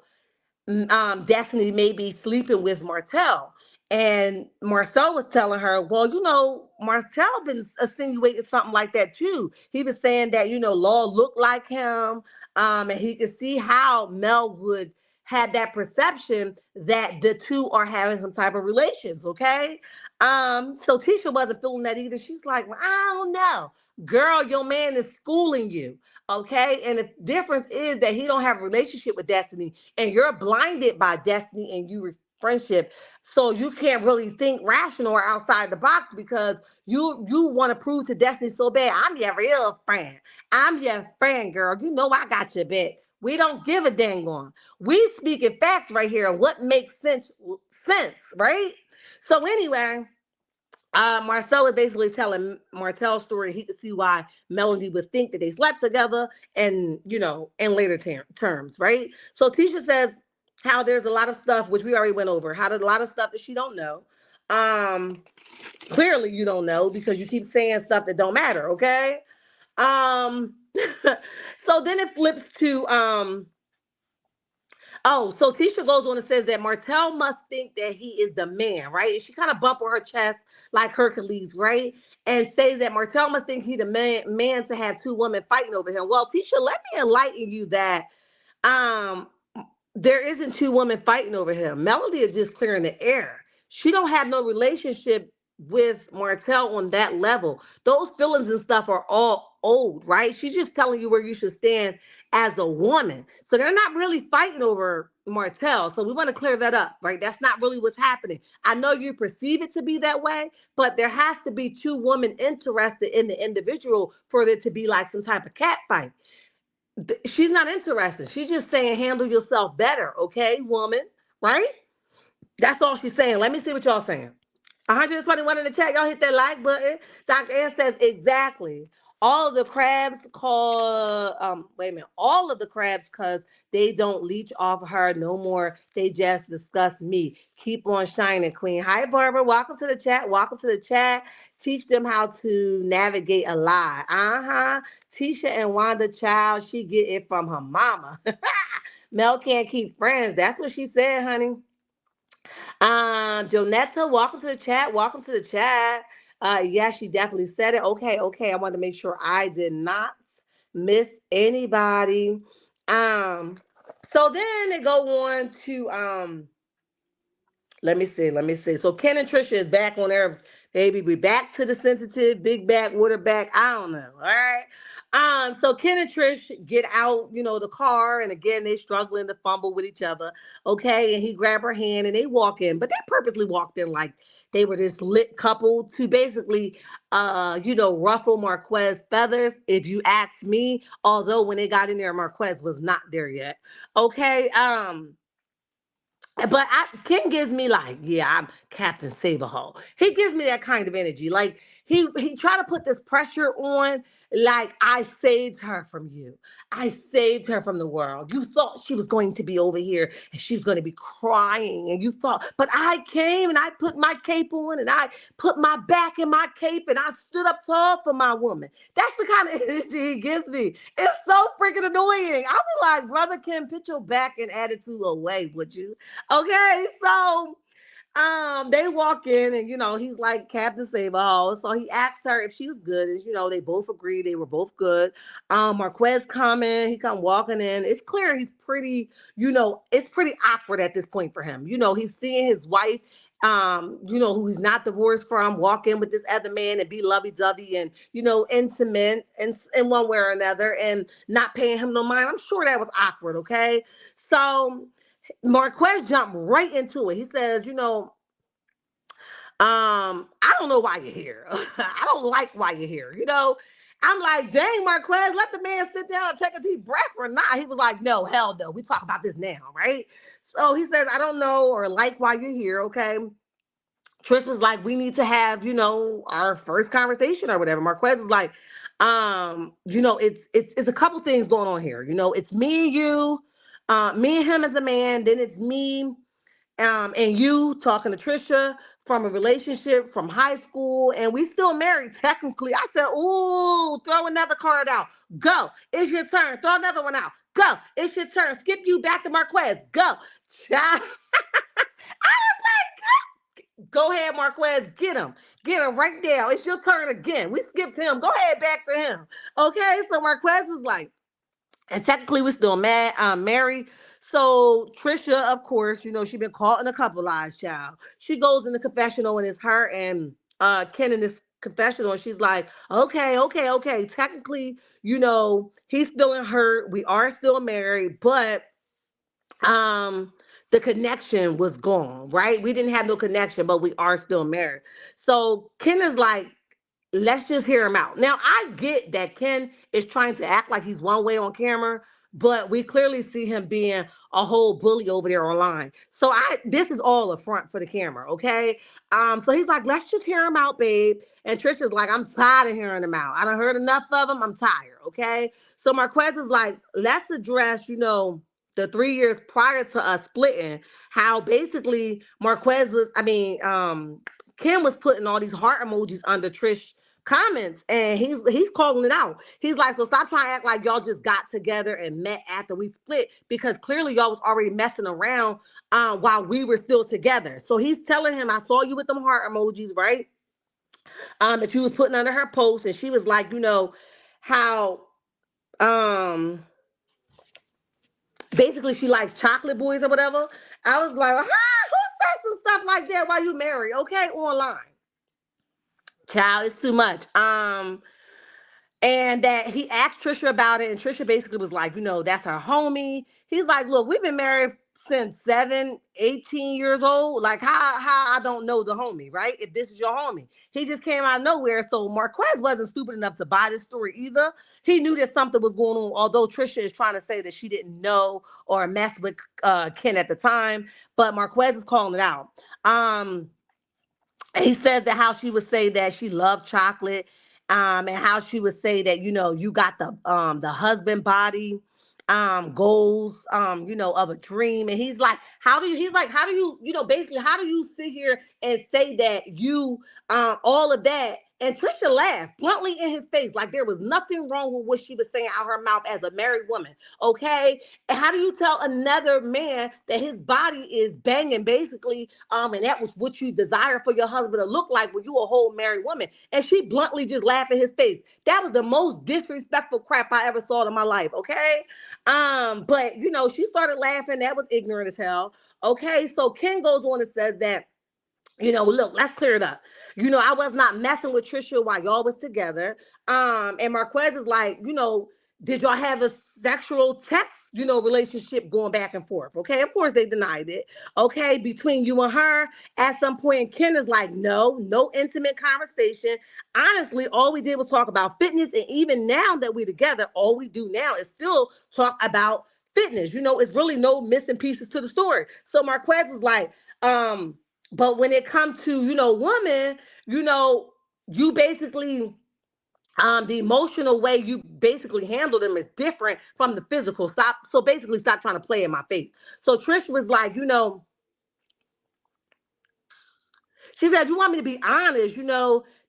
Destiny may be sleeping with Martel. And Marcel was telling her, well, Martel been insinuating something like that too. He was saying that, Law looked like him, and he could see how Mel would had that perception that the two are having some type of relations, okay? So Tisha wasn't feeling that either. She's like, well, I don't know. Girl, your man is schooling you, okay? And the difference is that he don't have a relationship with Destiny, and you're blinded by Destiny and you friendship, so you can't really think rational or outside the box because you want to prove to Destiny so bad. I'm your real friend. I'm your friend, girl. I got your back. We don't give a dang on. We speaking facts right here and what makes sense, right? So anyway, Marcel was basically telling Martel's story. He could see why Melody would think that they slept together and, in later terms, right? So Tisha says how there's a lot of stuff, which we already went over, how there's a lot of stuff that she don't know. Clearly you don't know because you keep saying stuff that don't matter, okay? So then it flips to, so Tisha goes on and says that Martel must think that he is the man, right? And she kind of bump on her chest like Hercules, right? And says that Martel must think he the man to have two women fighting over him. Well, Tisha, let me enlighten you that um there isn't two women fighting over him. Melody is just clearing the air. She don't have no relationship with Martel on that level. Those feelings and stuff are all old, right? She's just telling you where you should stand as a woman. So they're not really fighting over Martel. So we want to clear that up, right? That's not really what's happening. I know you perceive it to be that way, but there has to be two women interested in the individual for there to be like some type of cat fight. She's not interested. She's just saying, handle yourself better, okay, woman, right? That's all she's saying. Let me see what y'all saying. 121 in the chat. Y'all hit that like button. Dr. Ann says exactly. All of the crabs call, wait a minute. All of the crabs, because they don't leech off her no more. They just discuss me. Keep on shining, queen. Hi, Barbara. Welcome to the chat. Welcome to the chat. Teach them how to navigate a lie. Tisha and Wanda Child, she get it from her mama. Mel can't keep friends. That's what she said, honey. Jonetta, welcome to the chat. Welcome to the chat. Yeah, she definitely said it. Okay. I want to make sure I did not miss anybody. So then they go on to let me see. So Ken and Trisha is back on there, baby. We back to the sensitive, big back, water back. I don't know. All right. So Ken and Trish get out, the car, and again they struggling to fumble with each other. Okay, and he grabbed her hand and they walk in, but they purposely walked in like they were this lit couple to basically ruffle Marquez feathers, if you ask me. Although when they got in there, Marquez was not there yet. Okay. But Ken gives me like, yeah, I'm Captain Saberhole. He gives me that kind of energy. Like he tried to put this pressure on, like I saved her from you. I saved her from the world. You thought she was going to be over here and she's going to be crying, and you thought, but I came and I put my cape on and I put my back in my cape and I stood up tall for my woman. That's the kind of energy he gives me. It's so freaking annoying. I be like, brother Ken, put your back and attitude away, would you? Okay, so They walk in and he's like Captain Save All. So he asked her if she was good, and they both agreed they were both good. Marquez coming, he come walking in. It's clear he's pretty, it's pretty awkward at this point for him. He's seeing his wife, who he's not divorced from, walk in with this other man and be lovey-dovey and, intimate in one way or another and not paying him no mind. I'm sure that was awkward, okay? So Marquez jumped right into it. He says, I don't know why you're here. I don't like why you're here. I'm like, dang, Marquez, let the man sit down and take a deep breath or not. He was like, no, hell no. We talk about this now, right? So he says, I don't know or like why you're here, okay? Trish was like, we need to have, our first conversation or whatever. Marquez was like, it's a couple things going on here. It's me and you, me and him as a man, then it's me and you talking to Trisha from a relationship from high school, and we still married technically. I said, ooh, throw another card out. Go. It's your turn. Throw another one out. Go. It's your turn. Skip you back to Marquez. Go. I was like, go ahead, Marquez. Get him. Get him right now. It's your turn again. We skipped him. Go ahead back to him. Okay, so Marquez was like, and technically we're still married. So Trisha, of course, she been caught in a couple lies, child. She goes in the confessional and it's her and Ken in this confessional, and she's like, okay. Technically, he's feeling hurt. We are still married, but the connection was gone, right? We didn't have no connection, but we are still married. So Ken is like, let's just hear him out. Now, I get that Ken is trying to act like he's one way on camera, but we clearly see him being a whole bully over there online. So this is all a front for the camera, okay? So he's like, let's just hear him out, babe. And Trisha's like, I'm tired of hearing him out. I done heard enough of him. I'm tired, okay? So Marquez is like, let's address, the 3 years prior to us splitting, how basically Ken was putting all these heart emojis under Trish comments, and he's calling it out. He's like, so stop trying to act like y'all just got together and met after we split, because clearly y'all was already messing around while we were still together. So he's telling him, I saw you with them heart emojis, right? That you was putting under her post, and she was like, how basically she likes chocolate boys or whatever. I was like, who said some stuff like that while you married? Okay, online. Child, it's too much. And that he asked Trisha about it, and Trisha basically was like, that's her homie. He's like, look, we've been married since 18 years old. Like, how I don't know the homie, right? If this is your homie. He just came out of nowhere. So Marquez wasn't stupid enough to buy this story either. He knew that something was going on, although Trisha is trying to say that she didn't know or mess with Ken at the time. But Marquez is calling it out. And he says that how she would say that she loved chocolate, and how she would say that, you got the husband body, goals, of a dream. And he's like, how do you, basically, how do you sit here and say that you, all of that? And Trisha laughed bluntly in his face, like there was nothing wrong with what she was saying out her mouth as a married woman. Okay. And how do you tell another man that his body is banging, basically, and that was what you desire for your husband to look like when you a whole married woman? And she bluntly just laughed in his face. That was the most disrespectful crap I ever saw in my life. Okay. But she started laughing. That was ignorant as hell. Okay. So Ken goes on and says that, look, let's clear it up. I was not messing with Trisha while y'all was together. And Marquez is like, did y'all have a sexual text, relationship going back and forth? Okay. Of course they denied it. Okay. Between you and her at some point, Ken is like, no intimate conversation. Honestly, all we did was talk about fitness. And even now that we're together, all we do now is still talk about fitness. It's really no missing pieces to the story. So Marquez was like, but when it comes to, woman, you basically, the emotional way you basically handle them is different from the physical. So basically stop trying to play in my face. So Trish was like, she said, you want me to be honest,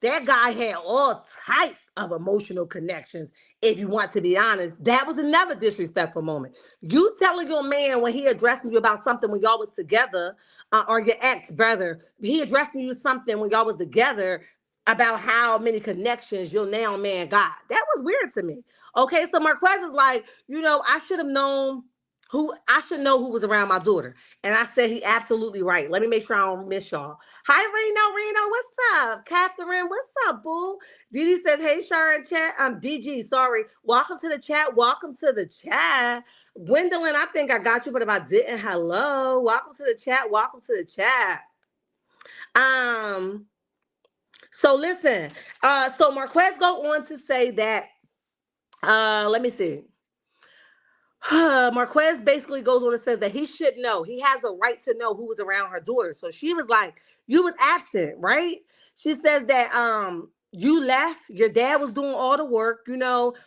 that guy had all type of emotional connections. If you want to be honest, that was another disrespectful moment. You telling your man when he addressing you about something when y'all was together, or your ex brother, he addressing you something when y'all was together about how many connections your now man got. That was weird to me. Okay, so Marquez is like, I should have known I should know who was around my daughter. And I said he absolutely right. Let me make sure I don't miss y'all. Hi, Reno, what's up? Catherine, what's up, boo? Didi says, hey, Sharon, chat. DG, sorry. Welcome to the chat. Welcome to the chat. Gwendolyn, I think I got you, but if I didn't, hello. Welcome to the chat. Welcome to the chat. So listen, so Marquez go on to say that, let me see. Marquez basically goes on and says that he should know. He has a right to know who was around her daughter. So she was like, you was absent, right? She says that you left, your dad was doing all the work.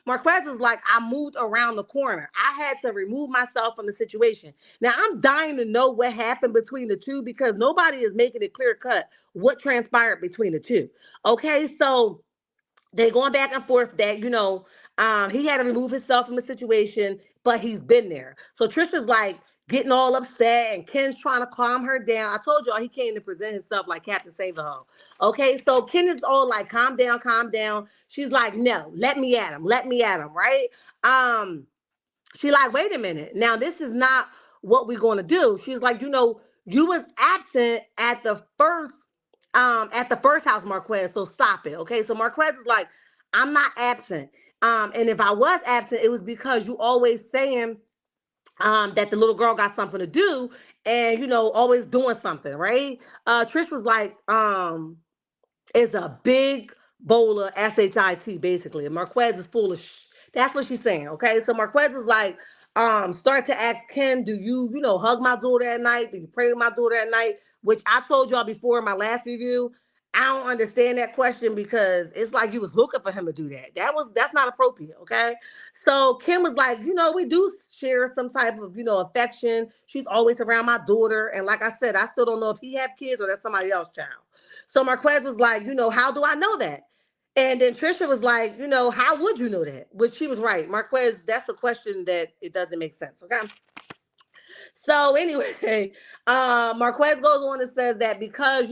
Marquez was like, I moved around the corner. I had to remove myself from the situation. Now I'm dying to know what happened between the two because nobody is making it clear cut what transpired between the two. Okay, so they going back and forth that, he had to remove himself from the situation, but he's been there. So Trisha's like getting all upset and Ken's trying to calm her down. I told y'all he came to present himself like Captain Save-A-Ho. Okay, so Ken is all like, calm down, calm down. She's like, no, let me at him, right? She like, wait a minute. Now, this is not what we're going to do. She's like, you was absent at the first house, Marquez. So stop it. Okay. So Marquez is like, I'm not absent. And if I was absent, it was because you always saying that the little girl got something to do and, always doing something, right? Trish was like, is a big bowl of shit, basically. And Marquez is full of That's what she's saying, okay? So Marquez is like, start to ask Ken, do you, hug my daughter at night? Do you pray with my daughter at night? Which I told y'all before in my last review. I don't understand that question because it's like you was looking for him to do that. That's not appropriate, okay? So Kim was like, we do share some type of, affection. She's always around my daughter. And like I said, I still don't know if he have kids or that's somebody else's child. So Marquez was like, how do I know that? And then Trisha was like, how would you know that? Which she was right. Marquez, that's a question that it doesn't make sense. Okay. So anyway, Marquez goes on and says that because,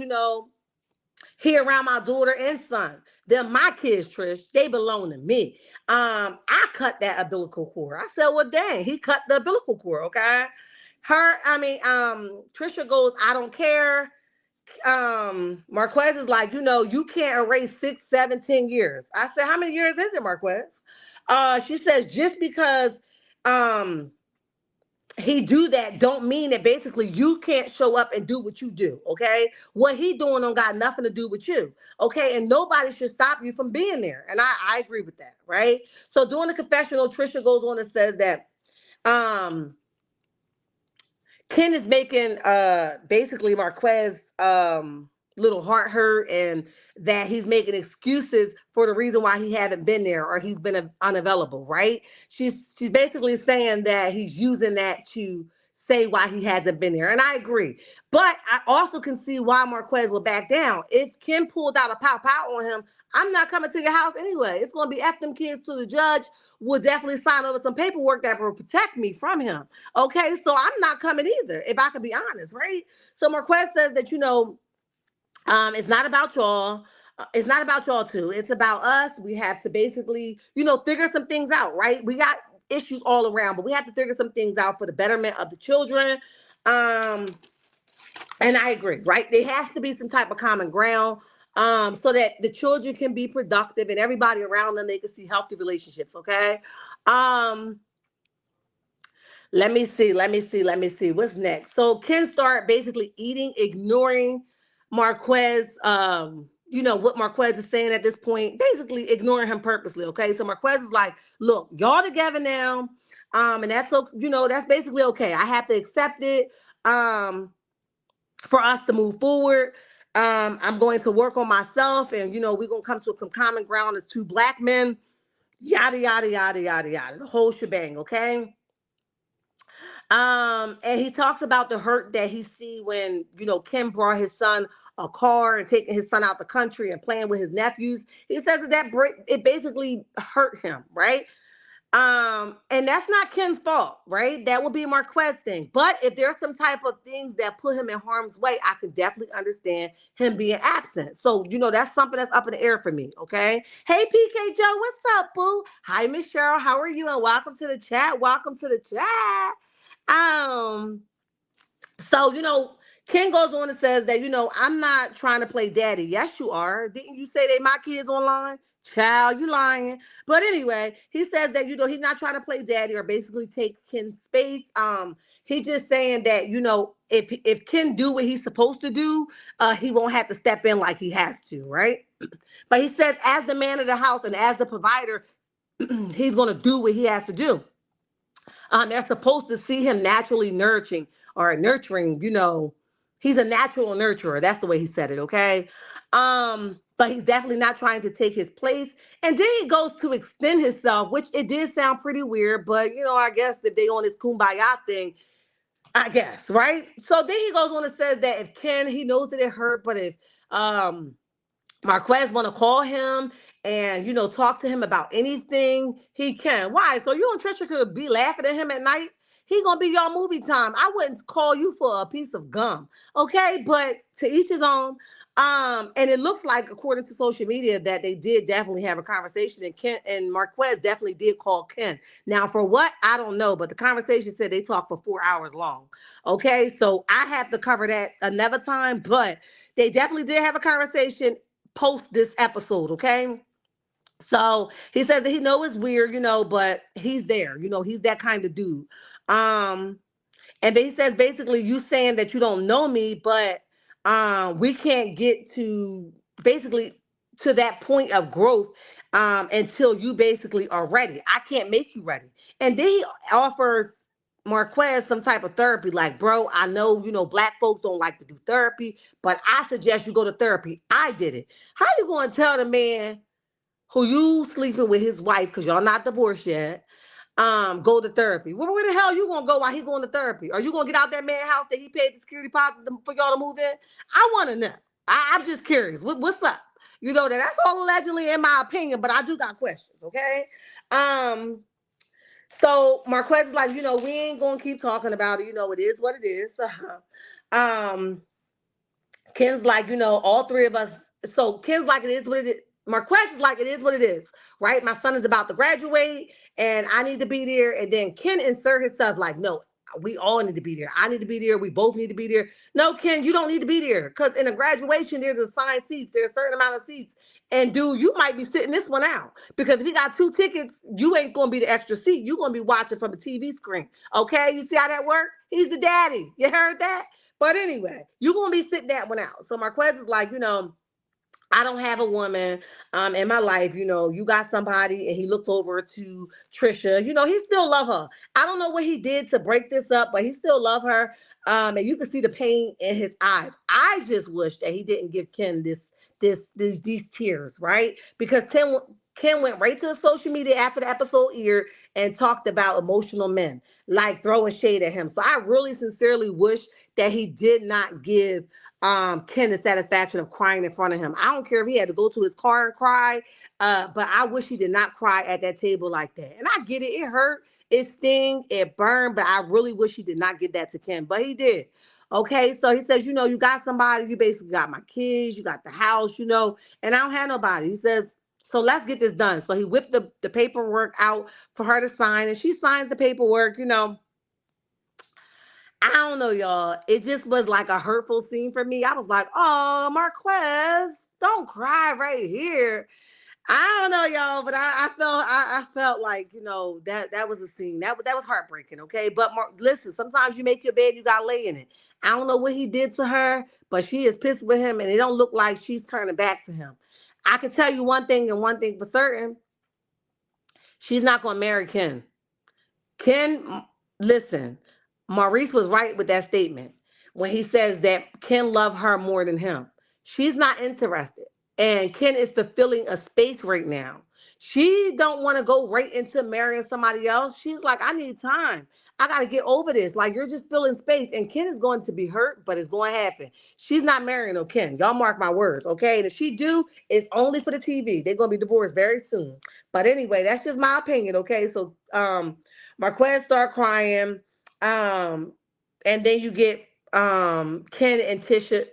he around my daughter and son, they're my kids, Trish. They belong to me. I cut that umbilical cord. I said, well, dang, he cut the umbilical cord. Okay. Trisha goes, I don't care. Marquez is like, you can't erase 6, 7, 10 years. I said, how many years is it, Marquez? She says, just because he do that don't mean that basically you can't show up and do what you do. Okay, what he doing don't got nothing to do with you. Okay, and nobody should stop you from being there. And I agree with that, right? So during the confessional, Trisha goes on and says that Ken is making basically Marquez little heart hurt and that he's making excuses for the reason why he haven't been there or he's been unavailable, right? She's basically saying that he's using that to say why he hasn't been there. And I agree. But I also can see why Marquez will back down. If Ken pulled out a pow on him, I'm not coming to your house anyway. It's going to be F them kids to the judge. Will definitely sign over some paperwork that will protect me from him. Okay, so I'm not coming either, if I could be honest, right? So Marquez says that, it's not about y'all. It's not about y'all too. It's about us. We have to basically, figure some things out, right? We got issues all around, but we have to figure some things out for the betterment of the children. And I agree, right? There has to be some type of common ground. So that the children can be productive and everybody around them, they can see healthy relationships. Okay. Let me see. What's next? So Ken started basically ignoring Marquez, what Marquez is saying at this point, basically ignoring him purposely. Okay. So Marquez is like, look, y'all together now. And that's, that's basically okay. I have to accept it. For us to move forward. I'm going to work on myself and, we're going to come to some common ground as two Black men, yada, yada, yada, yada, yada, the whole shebang. Okay. And he talks about the hurt that he see when, Kim brought his son a car and taking his son out the country and playing with his nephews. He says it basically hurt him, right? And that's not Ken's fault, right? That would be a Marquez thing. But if there's some type of things that put him in harm's way, I can definitely understand him being absent. So, that's something that's up in the air for me, okay? Hey, PK Joe, what's up, boo? Hi, Miss Cheryl, how are you? And welcome to the chat. Welcome to the chat. Um, so, Ken goes on and says that, I'm not trying to play daddy. Yes, you are. Didn't you say they my kids online? Child, you lying. But anyway, he says that, he's not trying to play daddy or basically take Ken's space. He's just saying that, if Ken do what he's supposed to do, he won't have to step in like he has to, right? But he says as the man of the house and as the provider, he's going to do what he has to do. They're supposed to see him naturally nurturing, he's a natural nurturer. That's the way he said it, okay? But he's definitely not trying to take his place. And then he goes to extend himself, which it did sound pretty weird, but I guess if they on this Kumbaya thing, I guess, right? So then he goes on and says that if Ken, he knows that it hurt, but if Marquez want to call him and talk to him about anything, he can. Why? So you and Trisha could be laughing at him at night. He gonna be y'all movie time. I wouldn't call you for a piece of gum, okay? But to each his own. And it looks like, according to social media, that they did definitely have a conversation, and Ken and Marquez definitely did call Ken. Now, for what, I don't know, but the conversation said they talked for 4 hours long. Okay, so I have to cover that another time, but they definitely did have a conversation post this episode, okay? So he says that he know it's weird, but he's there. He's that kind of dude. Um, and then he says basically you saying that you don't know me, but we can't get to basically to that point of growth until you basically are ready. I can't make you ready. And then he offers Marquez some type of therapy, like, bro, I know, black folks don't like to do therapy, but I suggest you go to therapy. I did it. How you going to tell the man who you sleeping with his wife, because y'all not divorced yet, go to therapy? Well, where the hell you gonna go while he going to therapy? Are you gonna get out that man's house that he paid the security deposit for y'all to move in? I want to know. I'm just curious. What's up? That's all allegedly in my opinion, but I do got questions, okay? So Marquez is like, we ain't gonna keep talking about it. It is what it is. um, Ken's like, all three of us. So Ken's like, it is what it is. Marquez is like, it is what it is, right? My son is about to graduate and I need to be there. And then Ken insert himself like, no, we all need to be there. I need to be there. We both need to be there. No, Ken, you don't need to be there. Because in a graduation, there's assigned seats. There's a certain amount of seats. And dude, you might be sitting this one out. Because if he got 2 tickets, you ain't going to be the extra seat. You're going to be watching from a TV screen. Okay? You see how that works? He's the daddy. You heard that? But anyway, you're going to be sitting that one out. So Marquez is like, I don't have a woman in my life. You got somebody, and he looks over to Trisha. He still love her. I don't know what he did to break this up, but he still love her. And you can see the pain in his eyes. I just wish that he didn't give Ken these tears, right? Because Ken went right to the social media after the episode aired and talked about emotional men, like throwing shade at him. So I really sincerely wish that he did not give Ken the satisfaction of crying in front of him. I don't care if he had to go to his car and cry, but I wish he did not cry at that table like that. And I get it. It hurt. It sting. It burned. But I really wish he did not give that to Ken. But he did. Okay, so he says, you got somebody. You basically got my kids. You got the house, and I don't have nobody. He says, so let's get this done. So he whipped the paperwork out for her to sign, and she signs the paperwork, I don't know, y'all. It just was like a hurtful scene for me. I was like, oh, Marquez, don't cry right here. I don't know, y'all, but I felt like, that was a scene. That was heartbreaking, okay? But listen, sometimes you make your bed, you got to lay in it. I don't know what he did to her, but she is pissed with him, and it don't look like she's turning back to him. I can tell you one thing and one thing for certain. She's not going to marry Ken. Ken, listen, Maurice was right with that statement when he says that Ken loved her more than him. She's not interested. And Ken is fulfilling a space right now. She don't want to go right into marrying somebody else. She's like, I need time. I gotta get over this. Like, you're just filling space, and Ken is going to be hurt, but it's going to happen. She's not marrying no Ken. Y'all mark my words, okay? And if she do, it's only for the TV. They're gonna be divorced very soon. But anyway, that's just my opinion, okay? So Marquez start crying, and then you get Ken and Trisha.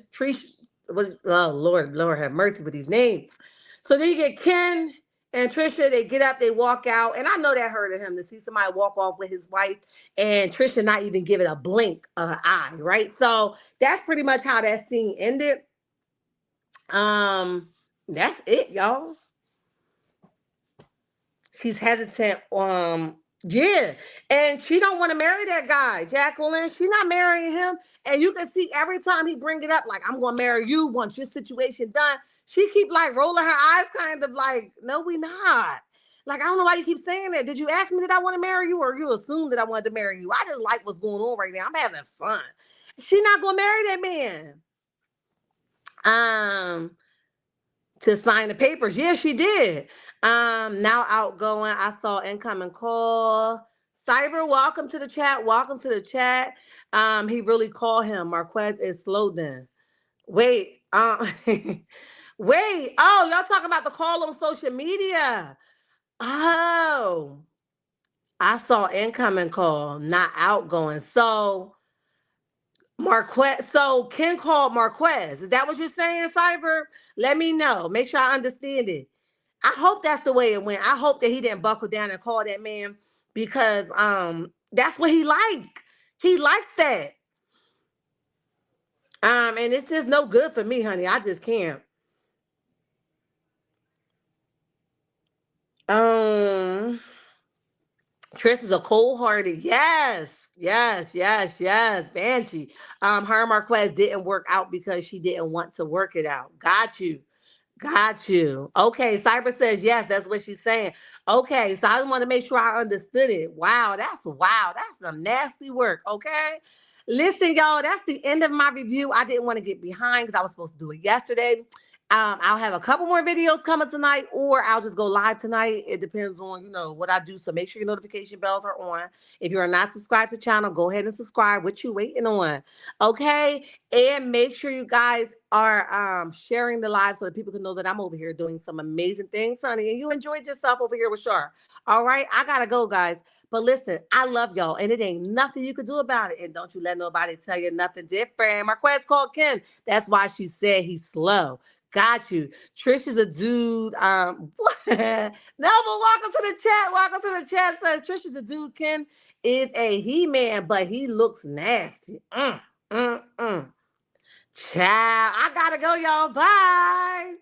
Oh Lord have mercy with these names. So then you get Ken and Trisha, they get up, they walk out, and I know that hurted him to see somebody walk off with his wife and Trisha not even give it a blink of an eye, right? So that's pretty much how that scene ended. Um, that's it, y'all. She's hesitant. Yeah, and she don't want to marry that guy, Jacqueline. She's not marrying him, and you can see every time he bring it up, like, I'm gonna marry you once your situation done. She keep like rolling her eyes, kind of like, no, we not. Like, I don't know why you keep saying that. Did you ask me that I want to marry you, or you assume that I wanted to marry you? I just like what's going on right now. I'm having fun. She not gonna marry that man. Um, to sign the papers. Yeah, she did. Now outgoing. I saw incoming call. Cyber, welcome to the chat. Welcome to the chat. He really called him. Marquez is slow then. Wait, wait. Oh, y'all talking about the call on social media. Oh, I saw incoming call, not outgoing. So Marquez, so Ken called Marquez. Is that what you're saying, Cyber? Let me know. Make sure I understand it. I hope that's the way it went. I hope that he didn't buckle down and call that man, because that's what he like. He likes that. And it's just no good for me, honey. I just can't. Um Trish is a cold hearted. Yes. Yes, yes, yes. Banshee. Her and Marquez didn't work out because she didn't want to work it out. Got you. Got you. Okay, Cyber says yes, that's what she's saying. Okay, so I just want to make sure I understood it. Wow, that's wow. That's some nasty work. Okay. Listen, y'all, that's the end of my review. I didn't want to get behind because I was supposed to do it yesterday. I'll have a couple more videos coming tonight, or I'll just go live tonight. It depends on, what I do. So make sure your notification bells are on. If you're not subscribed to the channel, go ahead and subscribe. What you waiting on? Okay. And make sure you guys are sharing the live so that people can know that I'm over here doing some amazing things, honey. And you enjoyed yourself over here with Shar. All right. I gotta go, guys. But listen, I love y'all, and it ain't nothing you could do about it. And don't you let nobody tell you nothing different. Marquez called Ken. That's why she said he's slow. Got you. Trish is a dude. Melvin, welcome to the chat. Welcome to the chat. Says Trish is a dude. Ken is a he-man, but he looks nasty. Child, I gotta go, y'all. Bye.